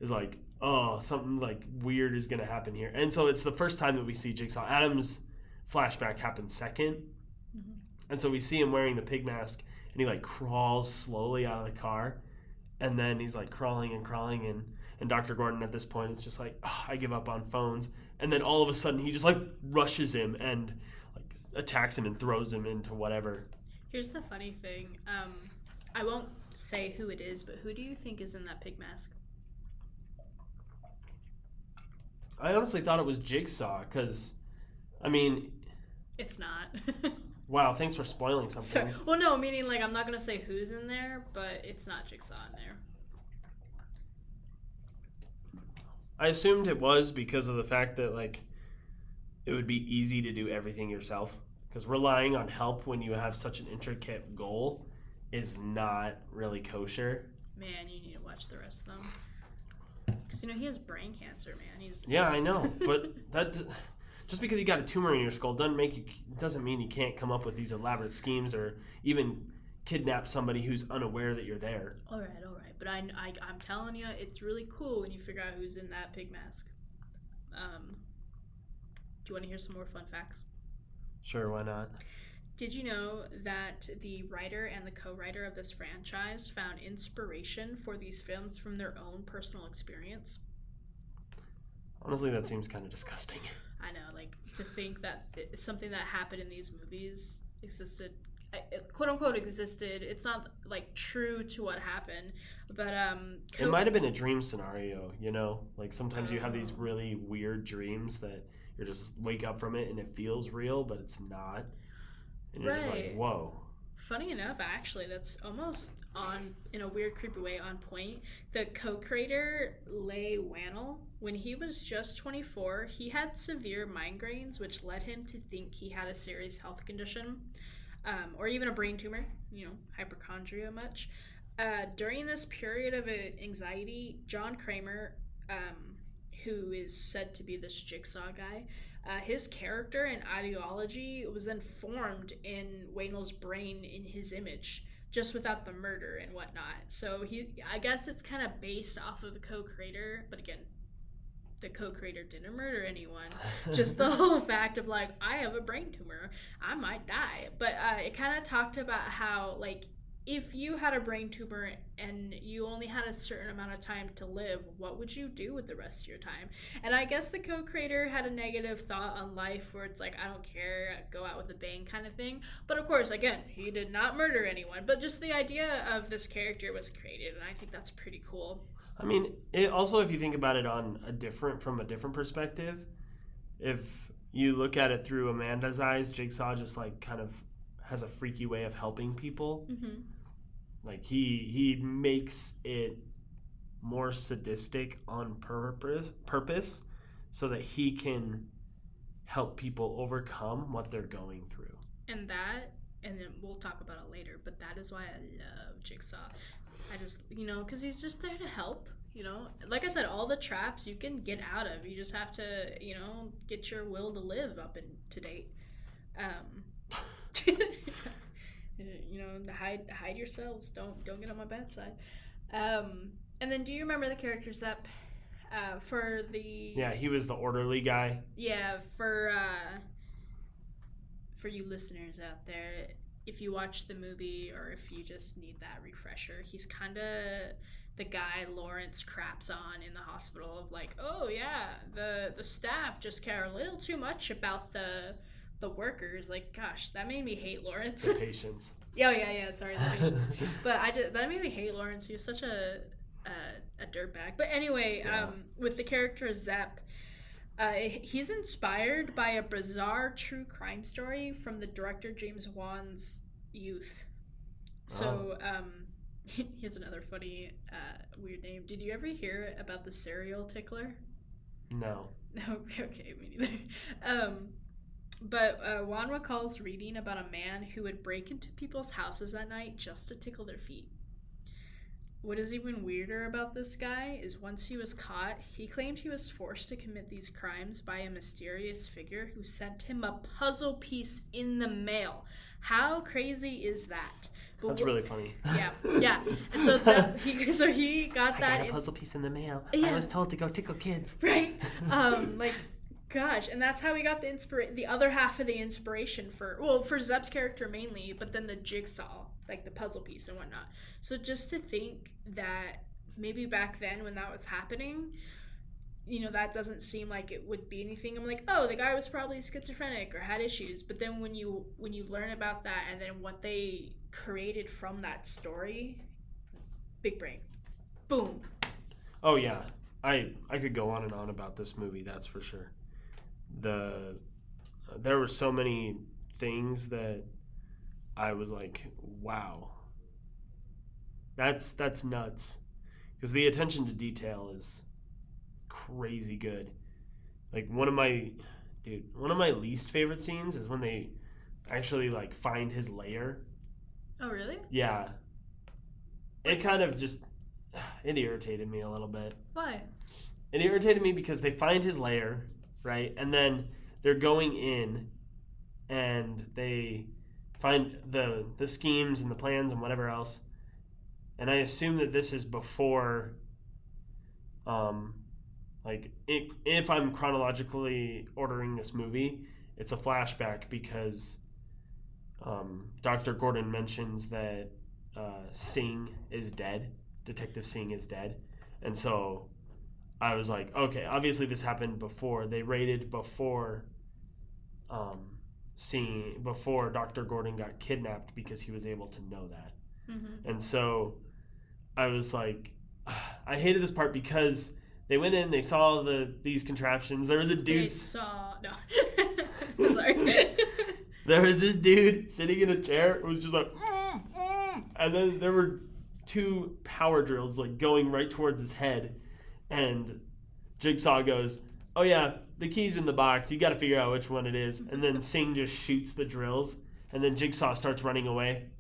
is like, oh, something like weird is gonna happen here. And so it's the first time that we see Jigsaw. Adam's flashback happens second, and so we see him wearing the pig mask, and he like crawls slowly out of the car, and then he's like crawling, and Dr. Gordon at this point is just like, oh, I give up on phones. And then all of a sudden he just like rushes him and like attacks him and throws him into whatever. Here's the funny thing. I won't say who it is, but who do you think is in that pig mask? I honestly thought it was Jigsaw because, I mean... It's not. Wow, thanks for spoiling something. Sorry. Well, no, meaning like I'm not going to say who's in there, but it's not Jigsaw in there. I assumed it was because of the fact that, like, it would be easy to do everything yourself. Because relying on help when you have such an intricate goal is not really kosher. Man, you need to watch the rest of them. Because, he has brain cancer, man. Yeah, I know. But that just because you got a tumor in your skull doesn't mean you can't come up with these elaborate schemes or even kidnap somebody who's unaware that you're there. All right. But I'm telling you, it's really cool when you figure out who's in that pig mask. Do you want to hear some more fun facts? Sure, why not? Did you know that the writer and the co-writer of this franchise found inspiration for these films from their own personal experience? Honestly, that seems kind of disgusting. I know, like, to think that something that happened in these movies existed, quote unquote existed. It's not like true to what happened, but it might have been a dream scenario, like sometimes you have these really weird dreams that you just wake up from it and it feels real, but it's not, and you're just like, whoa. Funny enough, actually, that's almost in a weird, creepy way, on point. The co-creator, Leigh Whannell, when he was just 24, he had severe migraines, which led him to think he had a serious health condition, or even a brain tumor, hypochondria much. During this period of anxiety, John Kramer, who is said to be this Jigsaw guy, his character and ideology was then formed in Whannell's brain in his image, just without the murder and whatnot. So I guess it's kind of based off of the co-creator, but again, the co-creator didn't murder anyone. Just the whole fact of like, I have a brain tumor, I might die. But it kind of talked about how, like, if you had a brain tumor and you only had a certain amount of time to live, what would you do with the rest of your time? And I guess the co-creator had a negative thought on life where it's like, I don't care, go out with a bang kind of thing. But of course, again, he did not murder anyone. But just the idea of this character was created, and I think that's pretty cool. I mean, it also, if you think about it from a different perspective, if you look at it through Amanda's eyes, Jigsaw just like kind of has a freaky way of helping people. Mm-hmm. Like he makes it more sadistic on purpose so that he can help people overcome what they're going through. And then we'll talk about it later, but that is why I love Jigsaw. I just, because he's just there to help, Like I said, all the traps you can get out of. You just have to, get your will to live up and to date. Hide yourselves. Don't get on my bad side. And then, do you remember the character Zepp? For the he was the orderly guy. Yeah, for you listeners out there, if you watch the movie or if you just need that refresher, he's kind of the guy Lawrence craps on in the hospital of like, oh yeah, the staff just care a little too much about the workers. Like, gosh, that made me hate Lawrence. The patients. yeah, sorry, the patients. But that made me hate Lawrence. He was such a dirtbag. But anyway, with the character Zepp, he's inspired by a bizarre true crime story from the director James Wan's youth. So, here's another funny, weird name. Did you ever hear about the serial tickler? No. Okay, me neither. But Juan recalls reading about a man who would break into people's houses at night just to tickle their feet. What is even weirder about this guy is once he was caught, he claimed he was forced to commit these crimes by a mysterious figure who sent him a puzzle piece in the mail. How crazy is that? But that's really funny. Yeah. And so he got that. I got a puzzle piece in the mail. Yeah. I was told to go tickle kids. Right. Gosh, and that's how we got the other half of the inspiration for Zepp's character mainly, but then the jigsaw, like the puzzle piece and whatnot. So just to think that maybe back then when that was happening, that doesn't seem like it would be anything. I'm like, oh, the guy was probably schizophrenic or had issues. But then when you learn about that and then what they created from that story, big brain. Boom. Oh yeah. I could go on and on about this movie, that's for sure. There were so many things that I was like, wow. That's nuts. Because the attention to detail is crazy good. Like one of my least favorite scenes is when they actually like find his lair. Oh really? Yeah. It kind of just it irritated me a little bit. Why? It irritated me because they find his lair, right? And then they're going in and they find the schemes and the plans and whatever else. And I assume that this is before if I'm chronologically ordering this movie, it's a flashback because Dr. Gordon mentions that Singh is dead. Detective Singh is dead. And so I was like, okay, obviously this happened before. They raided before before Dr. Gordon got kidnapped because he was able to know that. Mm-hmm. And so I was like, I hated this part because they went in, they saw these contraptions. There was a dude. Sorry. There was this dude sitting in a chair. It was just like, and then there were 2 power drills like going right towards his head, and Jigsaw goes, "Oh yeah, the key's in the box. You got to figure out which one it is." And then Singh just shoots the drills, and then Jigsaw starts running away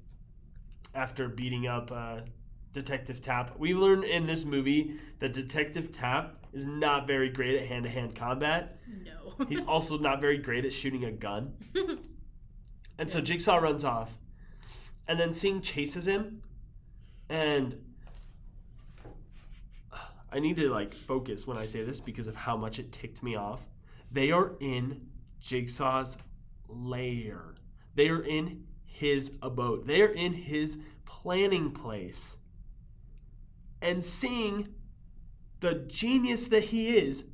after beating up Detective Tapp. We learned in this movie that Detective Tapp is not very great at hand-to-hand combat. No. He's also not very great at shooting a gun. And so Jigsaw runs off. And then Singh chases him. And I need to like focus when I say this because of how much it ticked me off. They are in Jigsaw's lair. They are in his abode. They are in his planning place. And Singh, the genius that he is,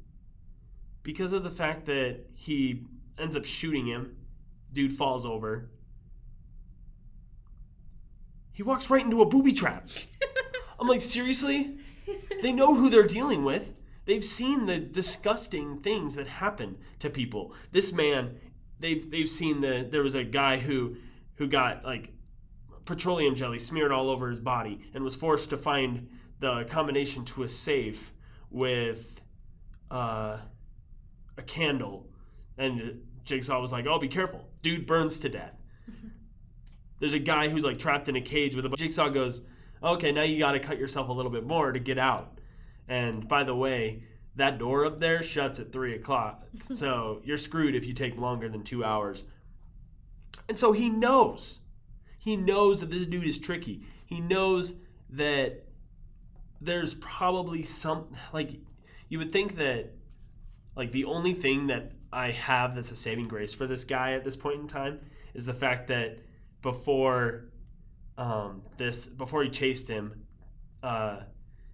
because of the fact that he ends up shooting him, dude falls over, he walks right into a booby trap. I'm like, seriously? They know who they're dealing with. They've seen the disgusting things that happen to people. This man, they've seen there was a guy who got like petroleum jelly smeared all over his body and was forced to find the combination to a safe with a candle. And Jigsaw was like, oh, be careful. Dude burns to death. There's a guy who's like trapped in a cage with a... Jigsaw goes, okay, now you got to cut yourself a little bit more to get out. And by the way, that door up there shuts at 3 o'clock. So you're screwed if you take longer than 2 hours. And so he knows. He knows that this dude is tricky. He knows that there's probably some... Like, you would think that like the only thing that I have that's a saving grace for this guy at this point in time is the fact that before he chased him,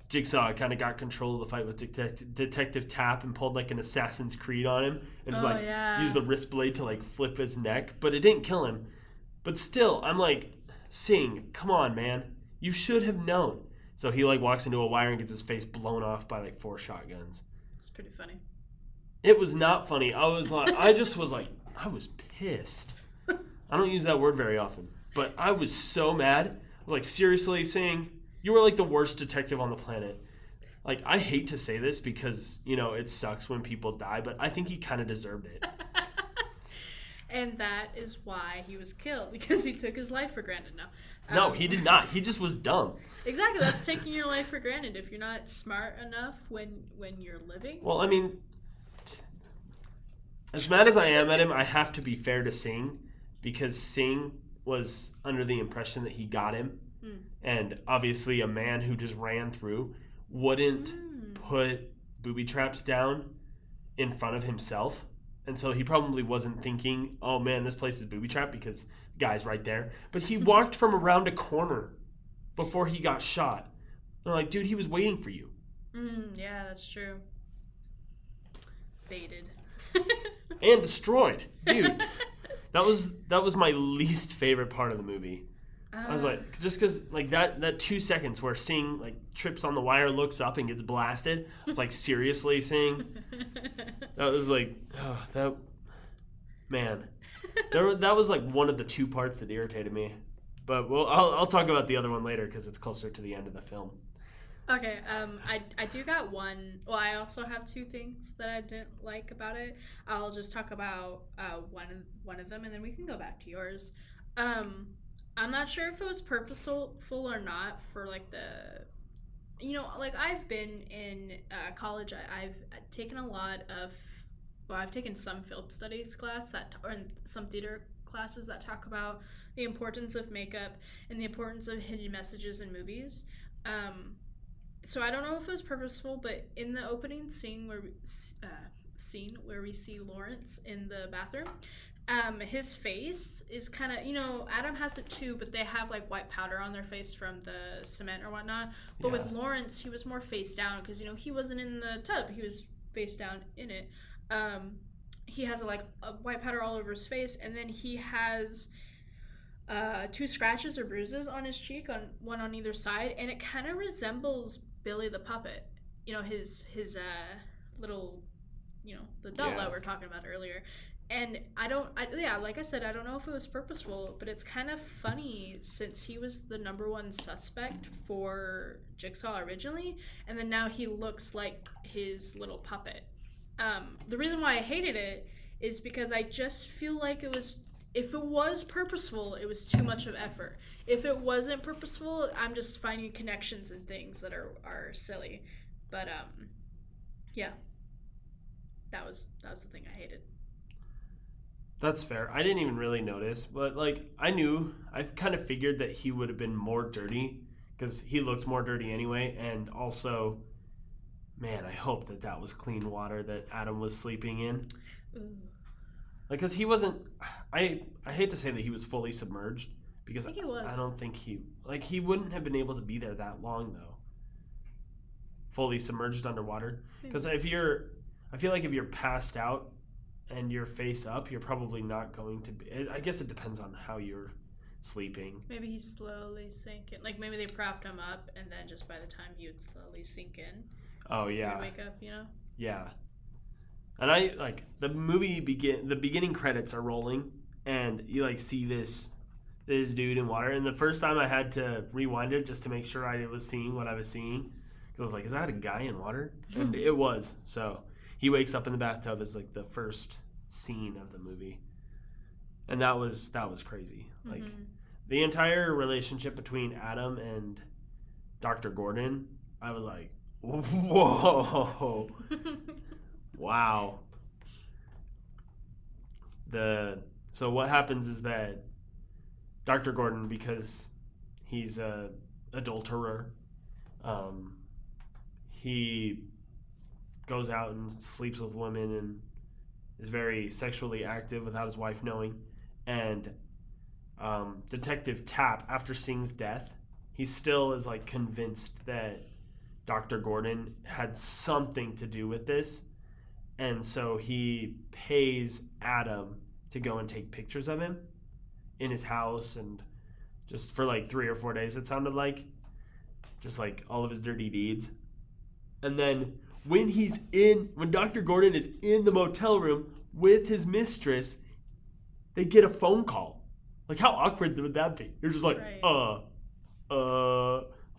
Jigsaw kind of got control of the fight with Detective Tapp and pulled like an Assassin's Creed on him and just used the wrist blade to like flip his neck, but it didn't kill him. But still, I'm like, Singh, come on, man, you should have known. So he like walks into a wire and gets his face blown off by like 4 shotguns. It's pretty funny. It was not funny. I was pissed. I don't use that word very often, but I was so mad. I was like, seriously, Singh, you were like the worst detective on the planet. Like, I hate to say this because, it sucks when people die, but I think he kind of deserved it. And that is why he was killed, because he took his life for granted. No, he did not. He just was dumb. Exactly. That's taking your life for granted if you're not smart enough when you're living. Well, I mean, as mad as I am at him, I have to be fair to Singh, because Singh was under the impression that he got him. And obviously a man who just ran through wouldn't put booby traps down in front of himself. And so he probably wasn't thinking, oh man, this place is booby trap because the guy's right there. But he walked from around a corner before he got shot. They're like, dude, he was waiting for you. Yeah, that's true. baited. And destroyed. Dude, that was my least favorite part of the movie. I was like, just because like that 2 seconds where Sing like trips on the wire, looks up and gets blasted. I was like, seriously, Sing? That was like, oh, that man. That was like one of the 2 parts that irritated me. But I'll talk about the other one later because it's closer to the end of the film. Okay, I do got one. Well, I also have 2 things that I didn't like about it. I'll just talk about one of them, and then we can go back to yours. I'm not sure if it was purposeful or not for like like I've been in college. I've taken a lot of, I've taken some film studies class or some theater classes that talk about the importance of makeup and the importance of hidden messages in movies. So I don't know if it was purposeful, but in the opening scene where we see Lawrence in the bathroom, his face is kind of, Adam has it too, but they have like white powder on their face from the cement or whatnot. But with Lawrence, he was more face down because, he wasn't in the tub. He was face down in it. He has a white powder all over his face, and then he has 2 scratches or bruises on his cheek, one on either side, and it kind of resembles Billy the Puppet. His little, the doll that we were talking about earlier. And like I said, I don't know if it was purposeful, but it's kind of funny since he was the number 1 suspect for Jigsaw originally, and then now he looks like his little puppet. The reason why I hated it is because I just feel like if it was purposeful, it was too much of effort. If it wasn't purposeful, I'm just finding connections and things that are silly. But yeah, that was the thing I hated. That's fair. I didn't even really notice, but like I kind of figured that he would have been more dirty because he looked more dirty anyway. And also, man, I hope that was clean water that Adam was sleeping in. Ooh. Like, because he wasn't, I hate to say that he was fully submerged because I think he was. I don't think he wouldn't have been able to be there that long though. Fully submerged underwater. Because I feel like if you're passed out and you're face up, you're probably not going to be. I guess it depends on how you're sleeping. Maybe he's slowly sinking. Like maybe they propped him up, and then just by the time he would slowly sink in. Oh yeah. Wake up, Yeah. And I like the movie the beginning credits are rolling, and you like see this dude in water. And the first time I had to rewind it just to make sure I was seeing what I was seeing, because I was like, is that a guy in water? And it was. So he wakes up in the bathtub as like the first scene of the movie, and that was crazy. Like the entire relationship between Adam and Dr. Gordon, I was like, whoa, wow. So what happens is that Dr. Gordon, because he's a adulterer, he goes out and sleeps with women and is very sexually active without his wife knowing. And Detective Tapp, after Sing's death, he still is like convinced that Dr. Gordon had something to do with this. And so he pays Adam to go and take pictures of him in his house, and just for like 3 or 4 days, it sounded like, just like all of his dirty deeds. And then when Dr. Gordon is in the motel room with his mistress, they get a phone call. Like, how awkward would that be? You're just like, right.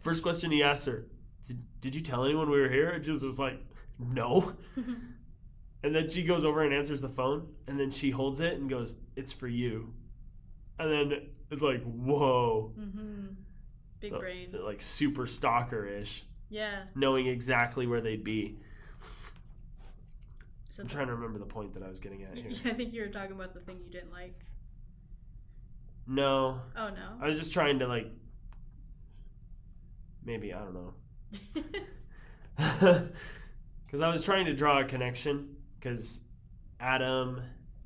First question he asks her, did you tell anyone we were here? It just was like, no. And then she goes over and answers the phone, and then she holds it and goes, it's for you. And then it's like, whoa. Mm-hmm. Big brain. Like super stalker-ish. Yeah. Knowing exactly where they'd be. I'm trying to remember the point that I was getting at here. I think you were talking about the thing you didn't like. No. Oh, no? I was just trying to, like, maybe, I don't know. Because I was trying to draw a connection, because Adam...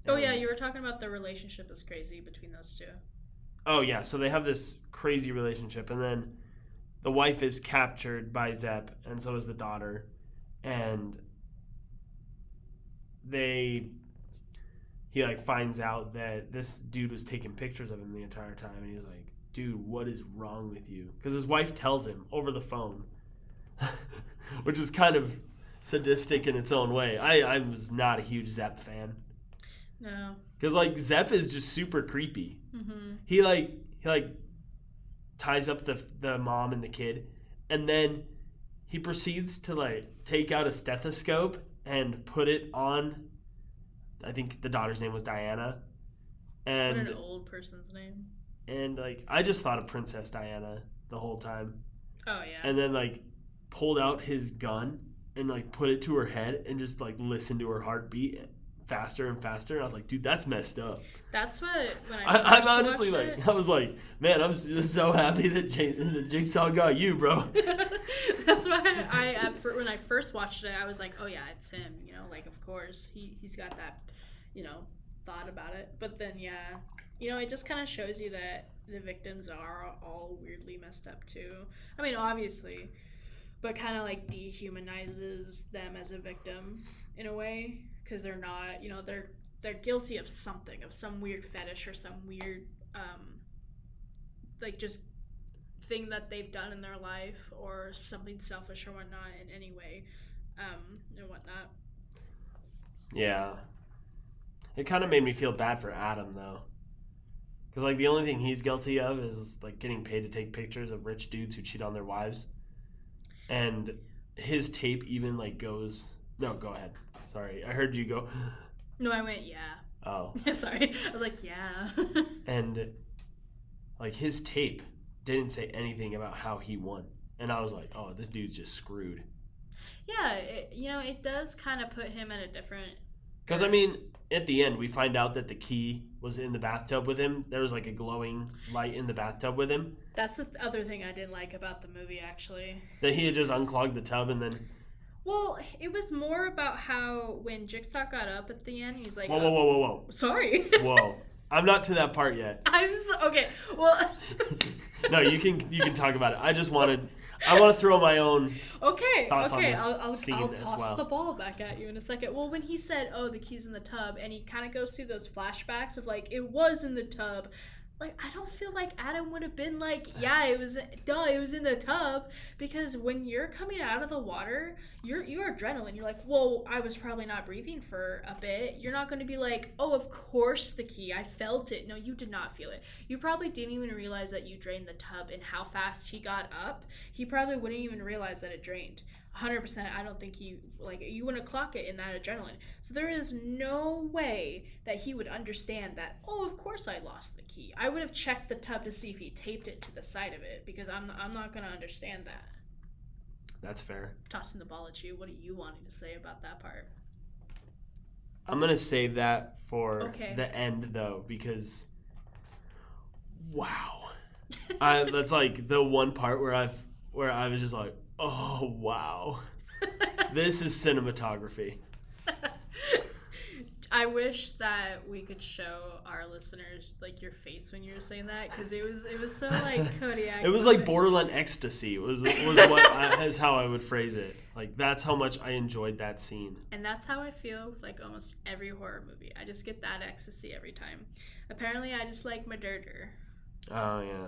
Oh, yeah, you were talking about the relationship is crazy between those two. Oh, yeah, so they have this crazy relationship, and then the wife is captured by Zepp, and so is the daughter, and he like finds out that this dude was taking pictures of him the entire time, and he's like, dude, what is wrong with you? Because his wife tells him over the phone, which is kind of sadistic in its own way. I was not a huge Zepp fan. No. Because like Zepp is just super creepy. Mm-hmm. He like ties up the mom and the kid, and then he proceeds to like take out a stethoscope and put it on. I think the daughter's name was Diana. And what an old person's name. And like I just thought of Princess Diana the whole time. Oh yeah. And then like pulled out his gun and like put it to her head and just like listened to her heartbeat faster and faster. And I was like, dude, that's messed up. That's what when I'm honestly like, I was like, man, I'm just so happy that Jigsaw got you, bro. That's why when I first watched it, I was like, oh yeah, it's him. You know, like of course he's got that, you know, thought about it. But then yeah, you know, it just kind of shows you that the victims are all weirdly messed up too. I mean, obviously, but kind of like dehumanizes them as a victim in a way, because they're not, you know, they're guilty of something, of some weird fetish or some weird like just thing that they've done in their life, or something selfish or whatnot in any way, and whatnot. Yeah, it kind of made me feel bad for Adam though, because like the only thing he's guilty of is like getting paid to take pictures of rich dudes who cheat on their wives, and his tape even like goes. No, go ahead. Sorry, I heard you go. No, I went, yeah. Oh. Sorry. I was like, yeah. And, like, his tape didn't say anything about how he won. And I was like, oh, this dude's just screwed. Yeah, you know, it does kind of put him in a different... Because, I mean, at the end, we find out that the key was in the bathtub with him. There was, like, a glowing light in the bathtub with him. That's the other thing I didn't like about the movie, actually. That he had just unclogged the tub and then... Well, it was more about how when Jigsaw got up at the end, he's like, Whoa. Sorry. Whoa. I'm not to that part yet. Okay. Well, no, you can talk about it. I want to throw my own thoughts on this I'll toss the ball back at you in a second. Well, when he said, "Oh, the key's in the tub," and he kind of goes through those flashbacks of like it was in the tub. Like, I don't feel like Adam would have been like, yeah, it was in the tub, because when you're coming out of the water, you're adrenaline. You're like, whoa, I was probably not breathing for a bit. You're not going to be like, oh, of course the key, I felt it. No, you did not feel it. You probably didn't even realize that you drained the tub, and how fast he got up, he probably wouldn't even realize that it drained. 100%, I don't think you wouldn't clock it in that adrenaline. So there is no way that he would understand that, oh, of course I lost the key. I would have checked the tub to see if he taped it to the side of it, because I'm not going to understand that. That's fair. Tossing the ball at you. What are you wanting to say about that part? I'm going to save that for the end, though, because, wow. That's like the one part where I was just like, oh, wow. This is cinematography. I wish that we could show our listeners like your face when you were saying that, because it was so like Kodiak. It was like borderline ecstasy. Was is how I would phrase it. Like, that's how much I enjoyed that scene. And that's how I feel with like almost every horror movie. I just get that ecstasy every time. Apparently, I just like my dirter. Oh yeah.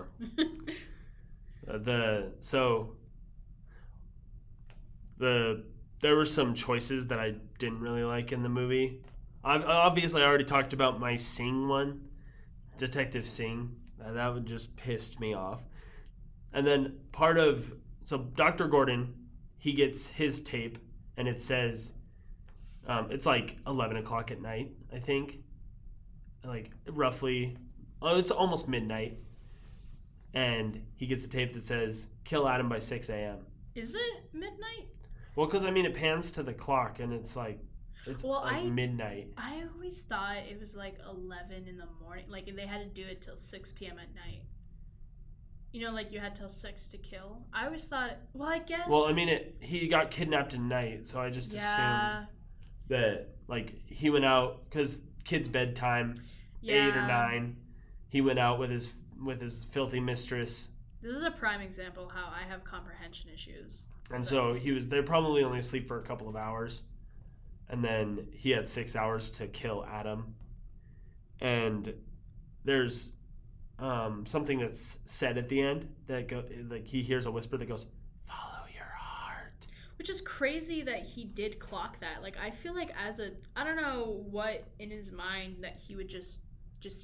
There were some choices that I didn't really like in the movie. I already talked about my Sing one, Detective Sing. That one just pissed me off. And then Dr. Gordon, he gets his tape, and it says, it's like 11 o'clock at night, I think. Like, roughly, it's almost midnight. And he gets a tape that says, kill Adam by 6 a.m. Is it midnight? Well, because, I mean, it pans to the clock, and it's like, midnight. I always thought it was like 11 in the morning. Like, they had to do it till 6 p.m. at night. You know, like, you had till 6 to kill. I always thought, I guess. Well, I mean, he got kidnapped at night, so I just assumed that, like, he went out, because kid's bedtime, 8 or 9. He went out with his filthy mistress. This is a prime example how I have comprehension issues. And so they're probably only asleep for a couple of hours. and then he had 6 hours to kill Adam. And there's something that's said at the end that like he hears a whisper that goes, "Follow your heart." Which is crazy that he did clock that. Like, I feel like I don't know what in his mind that he would just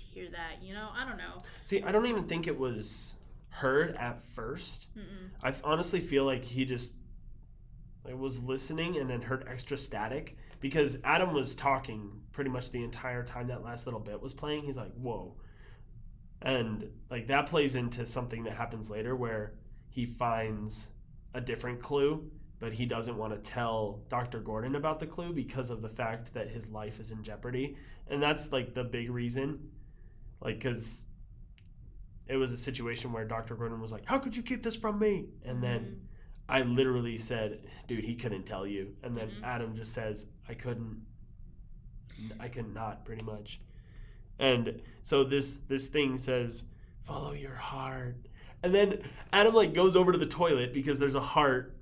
hear that, you know? I don't know. See, I don't even think it was heard at first. I honestly feel like he just was listening and then heard extra static because Adam was talking pretty much the entire time that last little bit was playing. He's like, whoa. And like that plays into something that happens later where he finds a different clue, but he doesn't want to tell Dr. Gordon about the clue because of the fact that his life is in jeopardy. And that's like the big reason, like, because it was a situation where Dr. Gordon was like, "How could you keep this from me?" And then I literally said, "Dude, he couldn't tell you." And then Adam just says, I could not, pretty much. And so this thing says, "Follow your heart." And then Adam like goes over to the toilet because there's a heart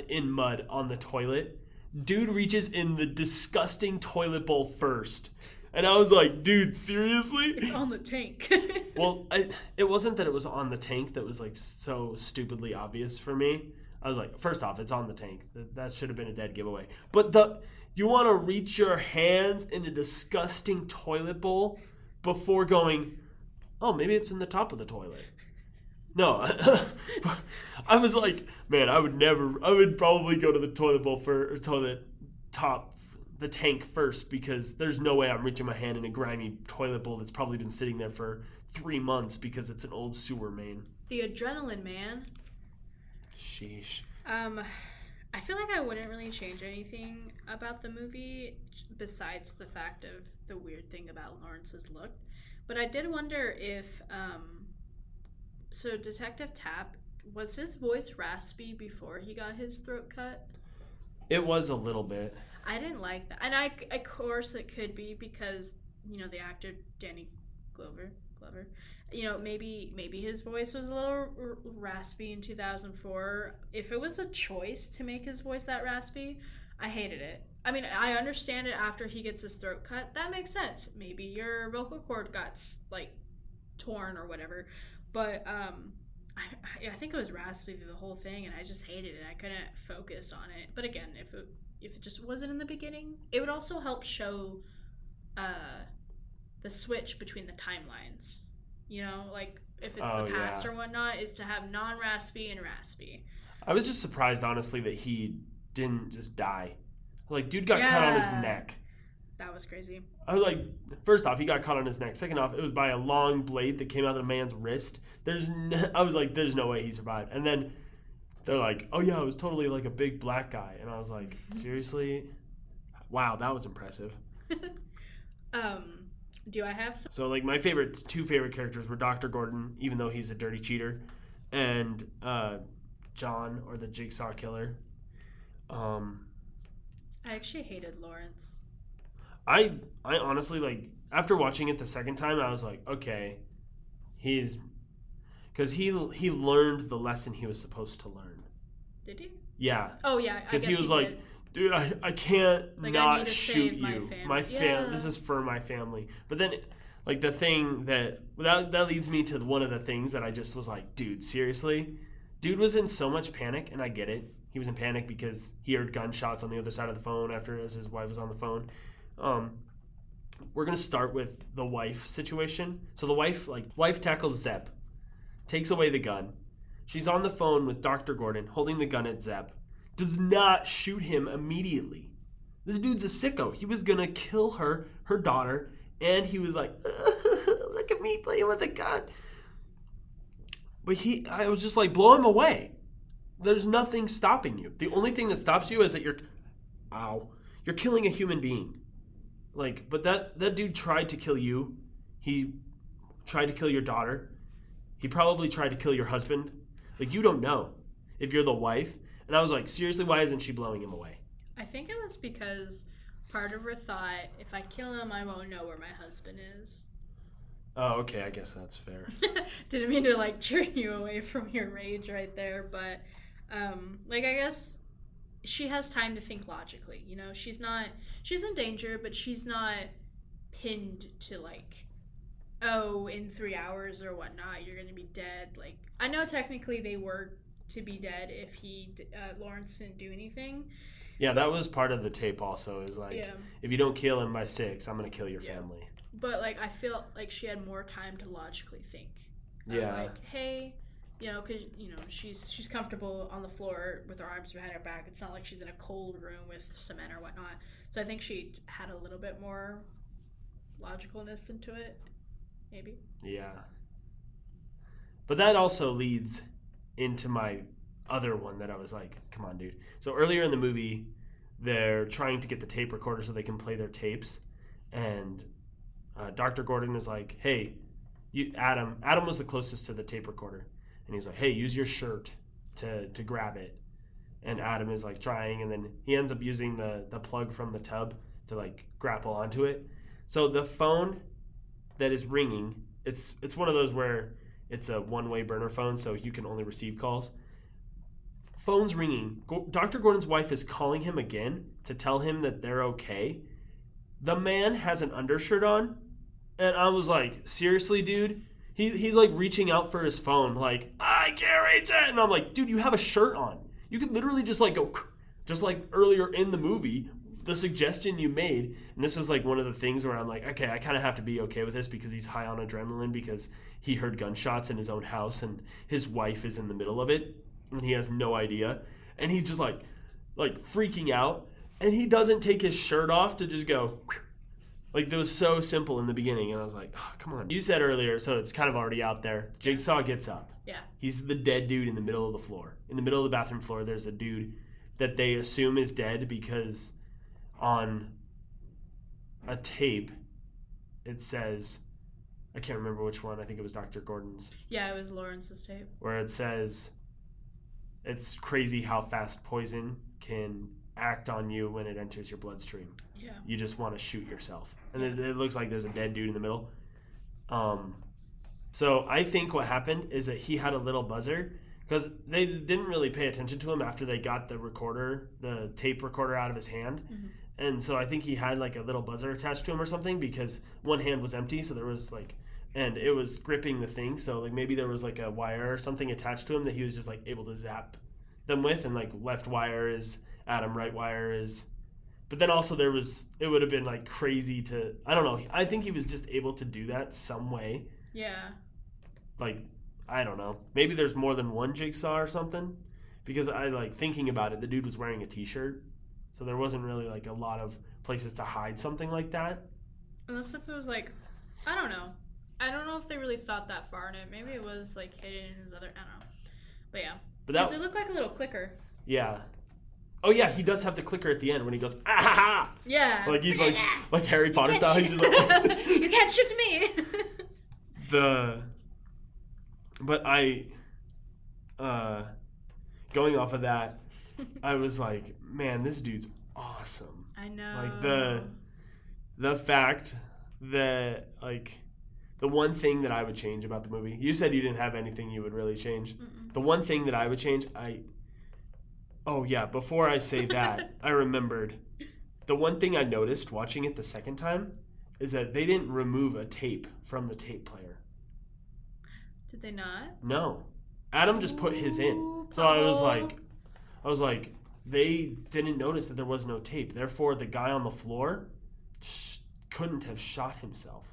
in mud on the toilet. Dude reaches in the disgusting toilet bowl first. And I was like, dude, seriously? It's on the tank. Well, it wasn't that it was on the tank that was like so stupidly obvious for me. I was like, first off, it's on the tank. That should have been a dead giveaway. But you want to reach your hands in a disgusting toilet bowl before going, oh, maybe it's in the top of the toilet. No. I was like, man, I would probably go to the toilet bowl the tank first, because there's no way I'm reaching my hand in a grimy toilet bowl that's probably been sitting there for 3 months because it's an old sewer main. The adrenaline, man. Sheesh. I feel like I wouldn't really change anything about the movie besides the fact of the weird thing about Lawrence's look. But I did wonder if, so Detective Tapp, was his voice raspy before he got his throat cut? It was a little bit. I didn't like that. And of course it could be because, you know, the actor Danny Glover, you know, maybe his voice was a little raspy in 2004. If it was a choice to make his voice that raspy, I hated it. I mean, I understand it after he gets his throat cut. That makes sense. Maybe your vocal cord got, like, torn or whatever. But I think it was raspy through the whole thing, and I just hated it. I couldn't focus on it. But again, if it just wasn't in the beginning, it would also help show the switch between the timelines. You know, like if it's the past or whatnot, is to have non-raspy and raspy. I was just surprised, honestly, that he didn't just die. Like, dude got cut on his neck. That was crazy. I was like, first off, he got caught on his neck. Second off, it was by a long blade that came out of the man's wrist. I was like, there's no way he survived. And then they're like, oh yeah, it was totally like a big black guy. And I was like, seriously? Wow, that was impressive. Do I have some? So like my two favorite characters were Dr. Gordon, even though he's a dirty cheater, and John, or the Jigsaw Killer. I actually hated Lawrence. I honestly, like, after watching it the second time, I was like, okay, because he learned the lesson he was supposed to learn. Did he? Yeah. Oh yeah, because he was like, did. Dude, I can't like, not shoot you. Yeah. This is for my family. But then, like, the thing that leads me to one of the things that I just was like, dude, seriously? Dude was in so much panic, and I get it. He was in panic because he heard gunshots on the other side of the phone as his wife was on the phone. We're going to start with the wife situation. So the wife tackles Zeb, takes away the gun. She's on the phone with Dr. Gordon, holding the gun at Zeb. Does not shoot him immediately. This dude's a sicko. He was going to kill her daughter, and he was like, look at me playing with a gun. But I was just like, blow him away. There's nothing stopping you. The only thing that stops you is that you're killing a human being. Like, but that dude tried to kill you. He tried to kill your daughter. He probably tried to kill your husband. Like, you don't know if you're the wife. And I was like, seriously, why isn't she blowing him away? I think it was because part of her thought, if I kill him, I won't know where my husband is. Oh, okay, I guess that's fair. Didn't mean to, like, turn you away from your rage right there, but, like, I guess she has time to think logically. You know, she's in danger, but she's not pinned to like, oh, in 3 hours or whatnot, you're gonna be dead. Like, I know technically they were to be dead if Lawrence didn't do anything. Yeah, that was part of the tape also, is like, if you don't kill him by 6, I'm going to kill your family. But, like, I feel like she had more time to logically think. Yeah. Like, hey, you know, because, you know, she's comfortable on the floor with her arms behind her back. It's not like she's in a cold room with cement or whatnot. So I think she had a little bit more logicalness into it, maybe. Yeah. But that also leads into my other one that I was like, come on, dude. So earlier in the movie, they're trying to get the tape recorder so they can play their tapes. And Dr. Gordon is like, hey, Adam was the closest to the tape recorder. And he's like, hey, use your shirt to grab it. And Adam is like trying, and then he ends up using the plug from the tub to like grapple onto it. So the phone that is ringing, it's one of those where it's a one-way burner phone, so you can only receive calls. Phone's ringing. Dr. Gordon's wife is calling him again to tell him that they're okay. The man has an undershirt on, and I was like, seriously, dude? He's like reaching out for his phone, like, I can't reach it! And I'm like, dude, you have a shirt on. You could literally just like go, just like earlier in the movie, the suggestion you made. And this is like one of the things where I'm like, okay, I kind of have to be okay with this because he's high on adrenaline because he heard gunshots in his own house and his wife is in the middle of it. And he has no idea. And he's just like freaking out. And he doesn't take his shirt off to just go. Like, that was so simple in the beginning. And I was like, oh, come on. You said earlier, so it's kind of already out there. Jigsaw gets up. Yeah. He's the dead dude in the middle of the floor. In the middle of the bathroom floor, there's a dude that they assume is dead because on a tape, it says, I can't remember which one. I think it was Dr. Gordon's. Yeah, it was Lawrence's tape. Where it says, it's crazy how fast poison can act on you when it enters your bloodstream. Yeah. You just want to shoot yourself. And it looks like there's a dead dude in the middle. So I think what happened is that he had a little buzzer because they didn't really pay attention to him after they got the tape recorder out of his hand. Mm-hmm. And so I think he had like a little buzzer attached to him or something because one hand was empty. So there was like, and it was gripping the thing. So like maybe there was like a wire or something attached to him that he was just like able to zap them with. And like left wire is Adam, right wire is. But then also it would have been like crazy to, I don't know. I think he was just able to do that some way. Yeah. Like, I don't know. Maybe there's more than one Jigsaw or something. Because I like thinking about it, the dude was wearing a t-shirt. So there wasn't really like a lot of places to hide something like that. Unless if it was like, I don't know. I don't know if they really thought that far in it. Maybe it was like hidden in his other, I don't know. But yeah. Because it looked like a little clicker. Yeah. Oh yeah, he does have the clicker at the end when he goes, ah ha ha! Yeah. Like he's like Harry Potter style. He's just like, you can't shoot me! But I, going off of that, I was like, man, this dude's awesome. I know. Like the fact that like the one thing that I would change about the movie, you said you didn't have anything you would really change. Mm-mm. The one thing that I would change, oh yeah, before I say that, I remembered the one thing I noticed watching it the second time is that they didn't remove a tape from the tape player. Did they not? No. Adam just put his in. So I was like, they didn't notice that there was no tape. Therefore, the guy on the floor couldn't have shot himself.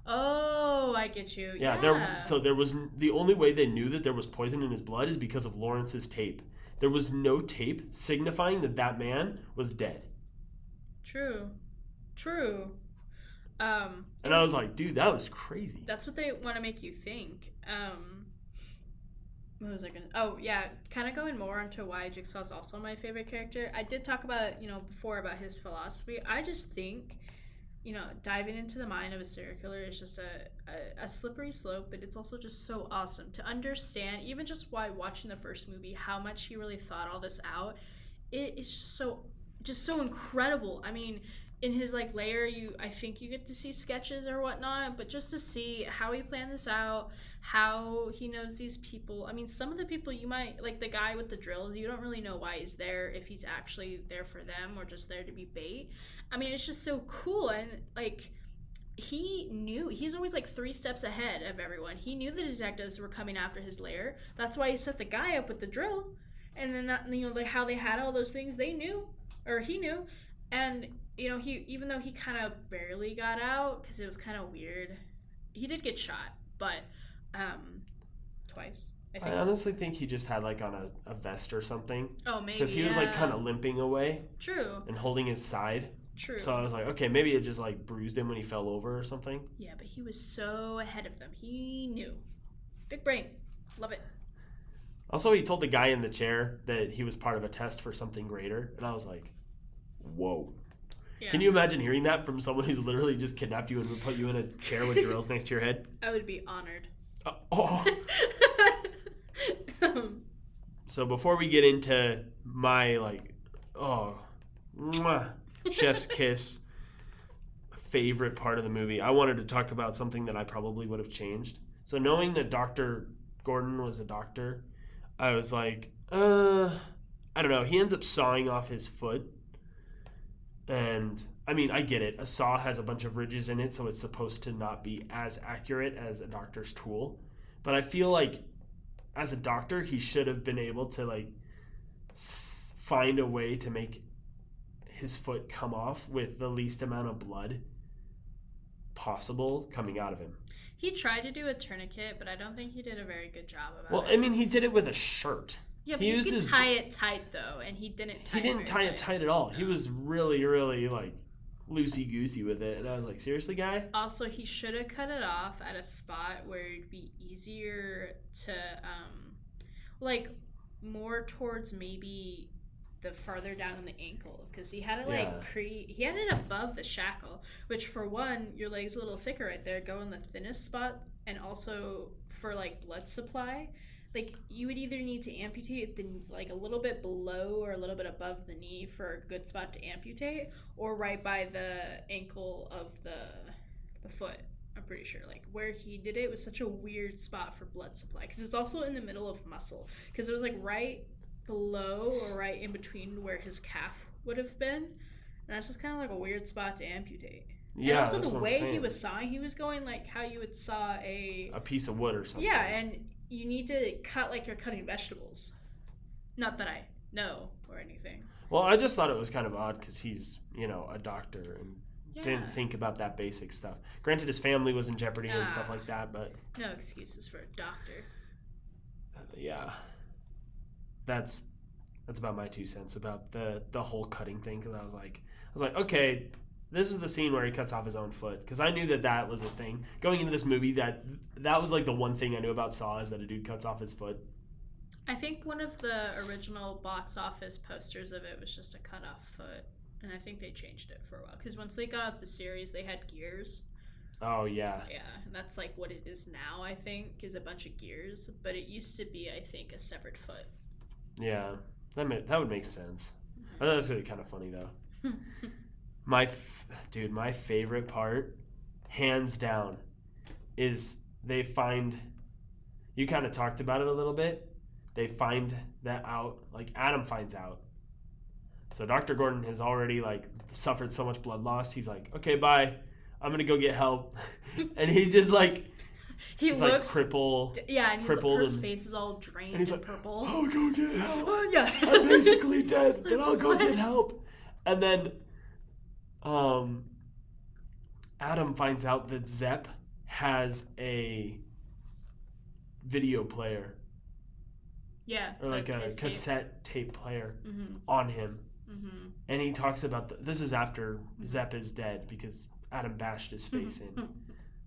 Oh, I get you. Yeah. There was the only way they knew that there was poison in his blood is because of Lawrence's tape. There was no tape signifying that man was dead. True. And I was like, dude, that was crazy. That's what they want to make you think. What was I gonna? Oh yeah, kind of going more into why Jigsaw's also my favorite character. I did talk about before about his philosophy. I just think, diving into the mind of a serial killer is just a slippery slope, but it's also just so awesome to understand. Even just why watching the first movie, how much he really thought all this out. It is just so incredible. I mean, in his like lair, I think you get to see sketches or whatnot, but just to see how he planned this out, how he knows these people. I mean, some of the people you might like, the guy with the drills, you don't really know why he's there, if he's actually there for them or just there to be bait. I mean, it's just so cool. And like, he's always like 3 steps ahead of everyone. He knew the detectives were coming after his lair. That's why he set the guy up with the drill. And then that, like how they had all those things, they knew, or he knew. And he, even though he kind of barely got out because it was kind of weird, he did get shot, but twice. I honestly think he just had like on a vest or something. Oh, maybe. Because he was like kind of limping away. True. And holding his side. True. So I was like, okay, maybe it just like bruised him when he fell over or something. Yeah, but he was so ahead of them. He knew. Big brain. Love it. Also, he told the guy in the chair that he was part of a test for something greater. And I was like, whoa. Yeah. Can you imagine hearing that from someone who's literally just kidnapped you and would put you in a chair with drills next to your head? I would be honored. So before we get into my chef's kiss favorite part of the movie, I wanted to talk about something that I probably would have changed. So knowing that Dr. Gordon was a doctor, I was like, I don't know. He ends up sawing off his foot. And, I mean, I get it. A saw has a bunch of ridges in it, so it's supposed to not be as accurate as a doctor's tool. But I feel like, as a doctor, he should have been able to, find a way to make his foot come off with the least amount of blood possible coming out of him. He tried to do a tourniquet, but I don't think he did a very good job about it. Well, I mean, he did it with a shirt. Yeah, but you could tie it tight, though, and he didn't tie it. He didn't tie it tight at all. No. He was really, really, loosey-goosey with it, and I was like, seriously, guy? Also, he should have cut it off at a spot where it'd be easier to, more towards maybe the farther down in the ankle, because he had it, he had it above the shackle, which, for one, your leg's a little thicker right there, go in the thinnest spot, and also for, blood supply. You would either need to amputate a little bit below or a little bit above the knee for a good spot to amputate, or right by the ankle of the foot. I'm pretty sure. Where he did it was such a weird spot for blood supply, because it's also in the middle of muscle, because it was right below or right in between where his calf would have been, and that's just kind of a weird spot to amputate. Yeah, and also the way he was sawing, he was going how you would saw a piece of wood or something. Yeah, and you need to cut you're cutting vegetables. Not that I know or anything. Well, I just thought it was kind of odd because he's, a doctor and didn't think about that basic stuff. Granted, his family was in jeopardy and stuff like that, but... No excuses for a doctor. Yeah. That's about my 2 cents about the whole cutting thing, because I was like, okay, this is the scene where he cuts off his own foot, because I knew that was the thing. Going into this movie, that was the one thing I knew about Saw, is that a dude cuts off his foot. I think one of the original box office posters of it was just a cut off foot, and I think they changed it for a while, because once they got out the series, they had gears. Oh, yeah. Yeah, and that's what it is now, I think, is a bunch of gears, but it used to be, I think, a severed foot. Yeah, that would make sense. I thought it was really kind of funny, though. My favorite part, hands down, is they find, you kind of talked about it a little bit, they find that out, Adam finds out. So Dr. Gordon has already, suffered so much blood loss, he's like, okay, bye, I'm going to go get help. And he's just he's looks crippled. Yeah, and his face is all drained and purple. I'll go get help. Yeah. I'm basically dead, but I'll go get help. And then Adam finds out that Zepp has a video player. Yeah. Or a cassette tape player mm-hmm. on him. Mm-hmm. And he talks about this is after Zepp is dead, because Adam bashed his face in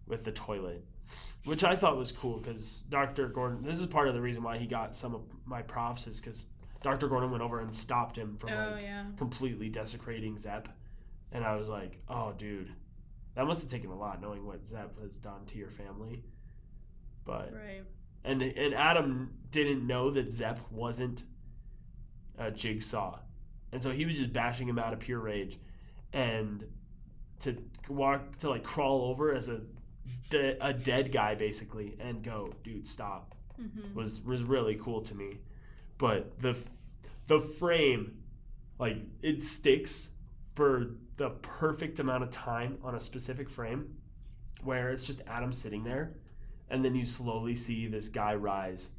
with the toilet, which I thought was cool, because Dr. Gordon, this is part of the reason why he got some of my props, is because Dr. Gordon went over and stopped him from completely desecrating Zepp. And I was like, oh, dude, that must have taken a lot, knowing what Zepp has done to your family. But right. And Adam didn't know that Zepp wasn't a Jigsaw. And so he was just bashing him out of pure rage. And to like crawl over as a dead guy basically and go, dude, stop, was really cool to me. But the frame, like, it sticks for the perfect amount of time on a specific frame where it's just Adam sitting there, and then you slowly see this guy rise,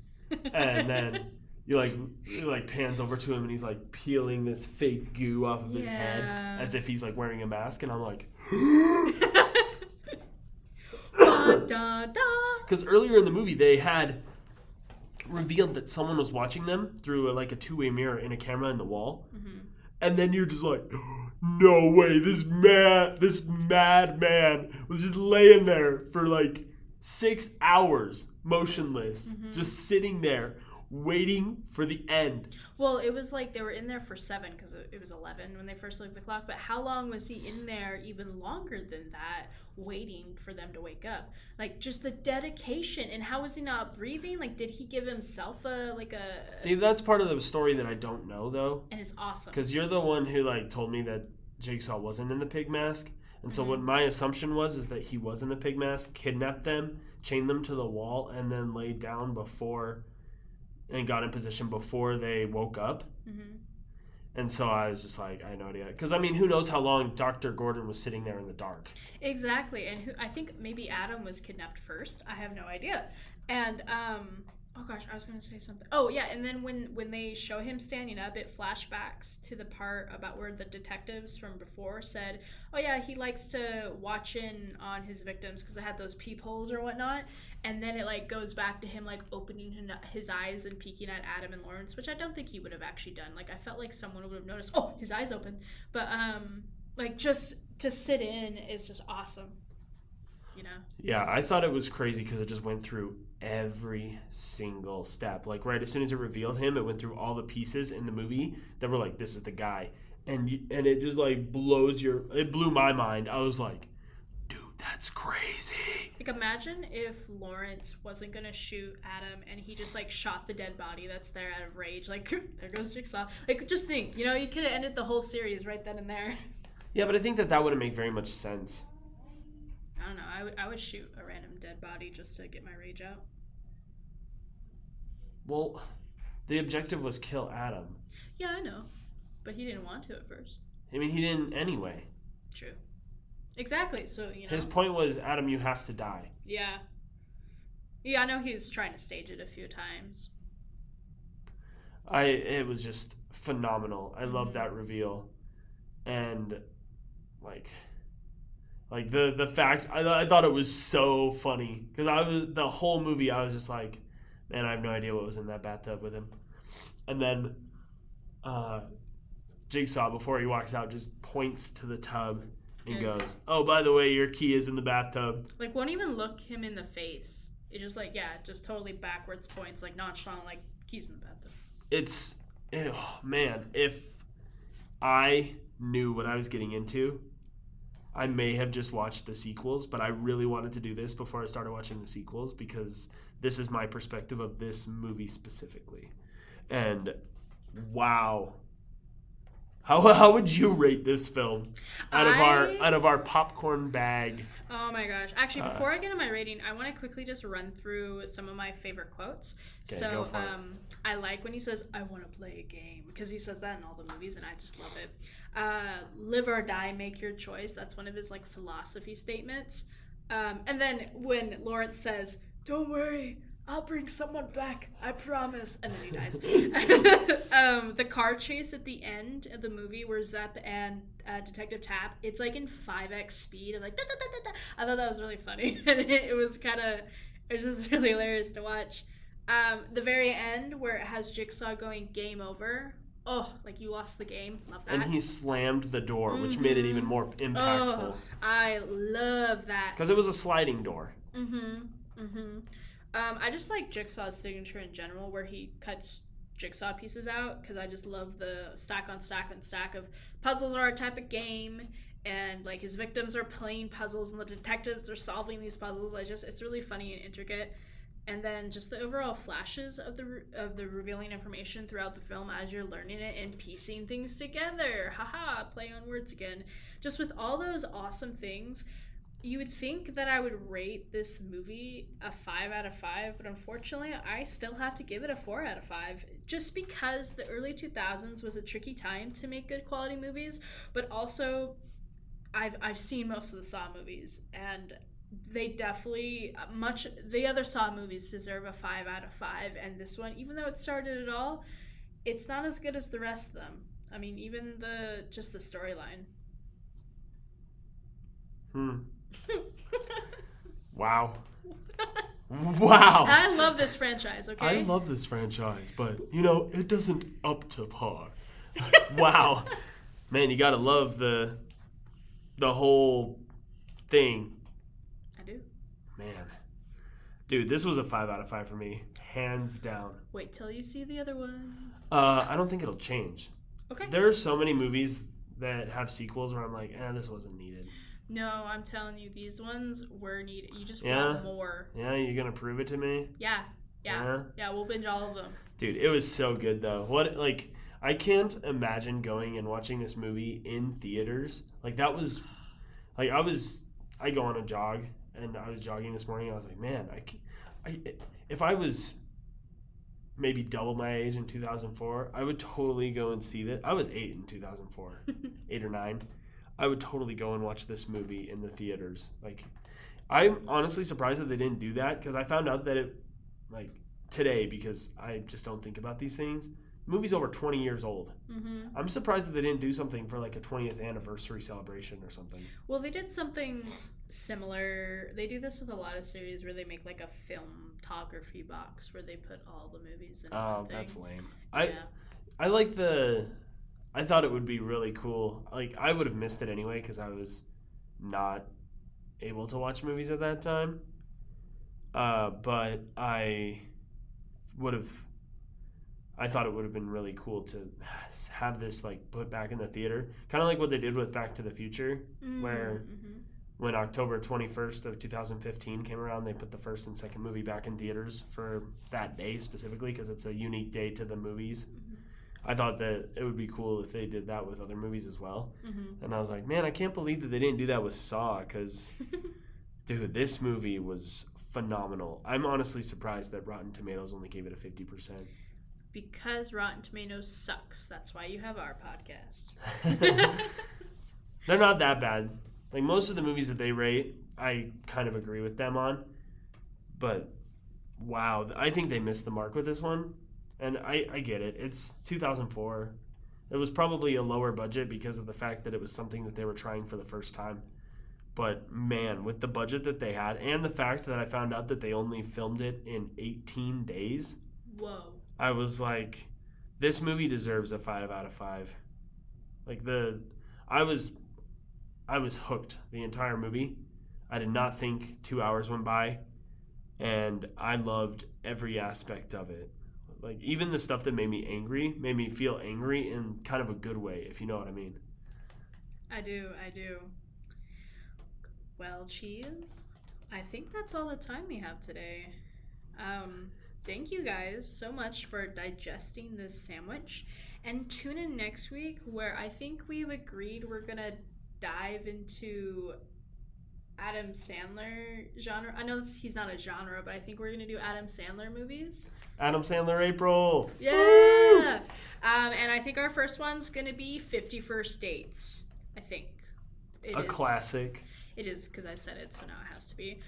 and then you like pans over to him, and he's like peeling this fake goo off of his head as if he's like wearing a mask, and I'm like, because earlier in the movie they had revealed that someone was watching them through like a two-way mirror in a camera in the wall, and then you're just like, no way, this madman was just laying there for like 6 hours motionless, just sitting there waiting for the end. Well, it was like they were in there for 7 because it was 11 when they first looked at the clock. But how long was he in there? Even longer than that, waiting for them to wake up. Like, just the dedication. And how was he not breathing? Like, did he give himself a See, that's part of the story that I don't know, though. And it's awesome. Because you're the one who like told me that Jigsaw wasn't in the pig mask. And so what my assumption was is that he was in the pig mask, kidnapped them, chained them to the wall, and then laid down and got in position before they woke up. And so I was just like, I had no idea. Because, I mean, who knows how long Dr. Gordon was sitting there in the dark. Exactly. And I think maybe Adam was kidnapped first. I have no idea. And, oh gosh, I was going to say something. Oh, yeah. And then when they show him standing up, it flashbacks to the part about where the detectives from before said, oh, yeah, he likes to watch in on his victims because they had those peepholes or whatnot. And then it like goes back to him like opening his eyes and peeking at Adam and Lawrence, which I don't think he would have actually done. Like, I felt like someone would have noticed, oh, his eyes open. But like, just to sit in is just awesome, you know? Yeah, I thought it was crazy because it just went through every single step. Like, right as soon as it revealed him, it went through all the pieces in the movie that were like, this is the guy. And it just like it blew my mind. I was like, dude, that's crazy. Like, imagine if Lawrence wasn't gonna shoot Adam and he just like shot the dead body that's there out of rage. Like, there goes Jigsaw. Like, just think, you know, you could have ended the whole series right then and there. Yeah, but I think that wouldn't make very much sense. I don't know. I would shoot a random dead body just to get my rage out. Well, the objective was kill Adam. Yeah, I know. But he didn't want to at first. I mean, he didn't anyway. True. Exactly. So, you know. His point was, Adam, you have to die. Yeah. Yeah, I know he's trying to stage it a few times. It was just phenomenal. I love that reveal. And, like the fact, I thought it was so funny. Because the whole movie, I was just like, man, I have no idea what was in that bathtub with him. And then Jigsaw, before he walks out, just points to the tub and goes, oh, by the way, your key is in the bathtub. Like, won't even look him in the face. It just like, yeah, just totally backwards points, like nonchalant, like, keys in the bathtub. Oh, man, if I knew what I was getting into, I may have just watched the sequels, but I really wanted to do this before I started watching the sequels because this is my perspective of this movie specifically. And wow. How would you rate this film out of our popcorn bag? Oh my gosh. Actually, before I get into my rating, I want to quickly just run through some of my favorite quotes. Okay, so go for it. I like when he says, I want to play a game, because he says that in all the movies and I just love it. Live or die, make your choice. That's one of his like philosophy statements. And then when Lawrence says, don't worry, I'll bring someone back, I promise. And then he dies. The car chase at the end of the movie where Zepp and Detective Tapp, it's like in 5x speed. I'm like, da, da, da, da, da. I thought that was really funny. And it was just really hilarious to watch. The very end where it has Jigsaw going game over. Oh, like you lost the game. Love that. And he slammed the door, which made it even more impactful. Oh, I love that. Because it was a sliding door. I just like Jigsaw's signature in general, where he cuts jigsaw pieces out, because I just love the stack on stack on stack of puzzles are a type of game, and like his victims are playing puzzles and the detectives are solving these puzzles. It's really funny and intricate. and then just the overall flashes of the revealing information throughout the film as you're learning it and piecing things together. Haha, play on words again. Just with all those awesome things, you would think that I would rate this movie a 5 out of 5, but unfortunately, I still have to give it a 4 out of 5. Just because the early 2000s was a tricky time to make good quality movies, but also I've seen most of the Saw movies, and they definitely the other Saw movies deserve a 5 out of 5, and this one, even though it started it all, it's not as good as the rest of them. I mean, even the storyline. Wow. Wow. I love this franchise, okay? I love this franchise, but, it doesn't up to par. Wow. Man, you gotta love the whole thing. I do. Man. Dude, this was a 5 out of 5 for me. Hands down. Wait till you see the other ones. I don't think it'll change. Okay. There are so many movies that have sequels where I'm like, this wasn't needed. No, I'm telling you, these ones were needed. You just want more. Yeah, you gonna prove it to me? Yeah, we'll binge all of them. Dude, it was so good though. I can't imagine going and watching this movie in theaters. That was, I go on a jog, and I was jogging this morning, and I was like, man, if I was maybe double my age in 2004, I would totally go and see that. I was 8 in 2004, 8 or 9. I would totally go and watch this movie in the theaters. I'm honestly surprised that they didn't do that, because I found out that it, today, because I just don't think about these things. The movie's over 20 years old. Mm-hmm. I'm surprised that they didn't do something for a 20th anniversary celebration or something. Well, they did something similar. They do this with a lot of series where they make a filmography box where they put all the movies in one thing. That's lame. I like I thought it would be really cool. I would have missed it anyway because I was not able to watch movies at that time. But I thought it would have been really cool to have this put back in the theater, kind of like what they did with Back to the Future, where when October 21st of 2015 came around, they put the first and second movie back in theaters for that day specifically because it's a unique day to the movies. I thought that it would be cool if they did that with other movies as well. Mm-hmm. And I was like, man, I can't believe that they didn't do that with Saw because, dude, this movie was phenomenal. I'm honestly surprised that Rotten Tomatoes only gave it a 50%. Because Rotten Tomatoes sucks. That's why you have our podcast. They're not that bad. Most of the movies that they rate, I kind of agree with them on. But, wow, I think they missed the mark with this one. And I get it. It's 2004. It was probably a lower budget because of the fact that it was something that they were trying for the first time. But, man, with the budget that they had and the fact that I found out that they only filmed it in 18 days. Whoa. I was like, this movie deserves a 5 out of 5. I was hooked the entire movie. I did not think 2 hours went by. And I loved every aspect of it. Even the stuff that made me feel angry in kind of a good way, if you know what I mean. I do. Well, Cheese, I think that's all the time we have today. Thank you guys so much for digesting this sandwich. And tune in next week where I think we've agreed we're going to dive into Adam Sandler genre. I know he's not a genre, but I think we're going to do Adam Sandler movies. Adam Sandler April. Yeah. And I think our first one's going to be 50 First Dates. I think. It is. Classic. It is because I said it, so now it has to be.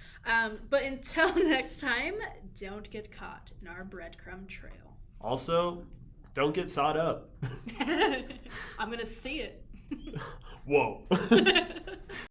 But until next time, don't get caught in our breadcrumb trail. Also, don't get sawed up. I'm going to see it. Whoa.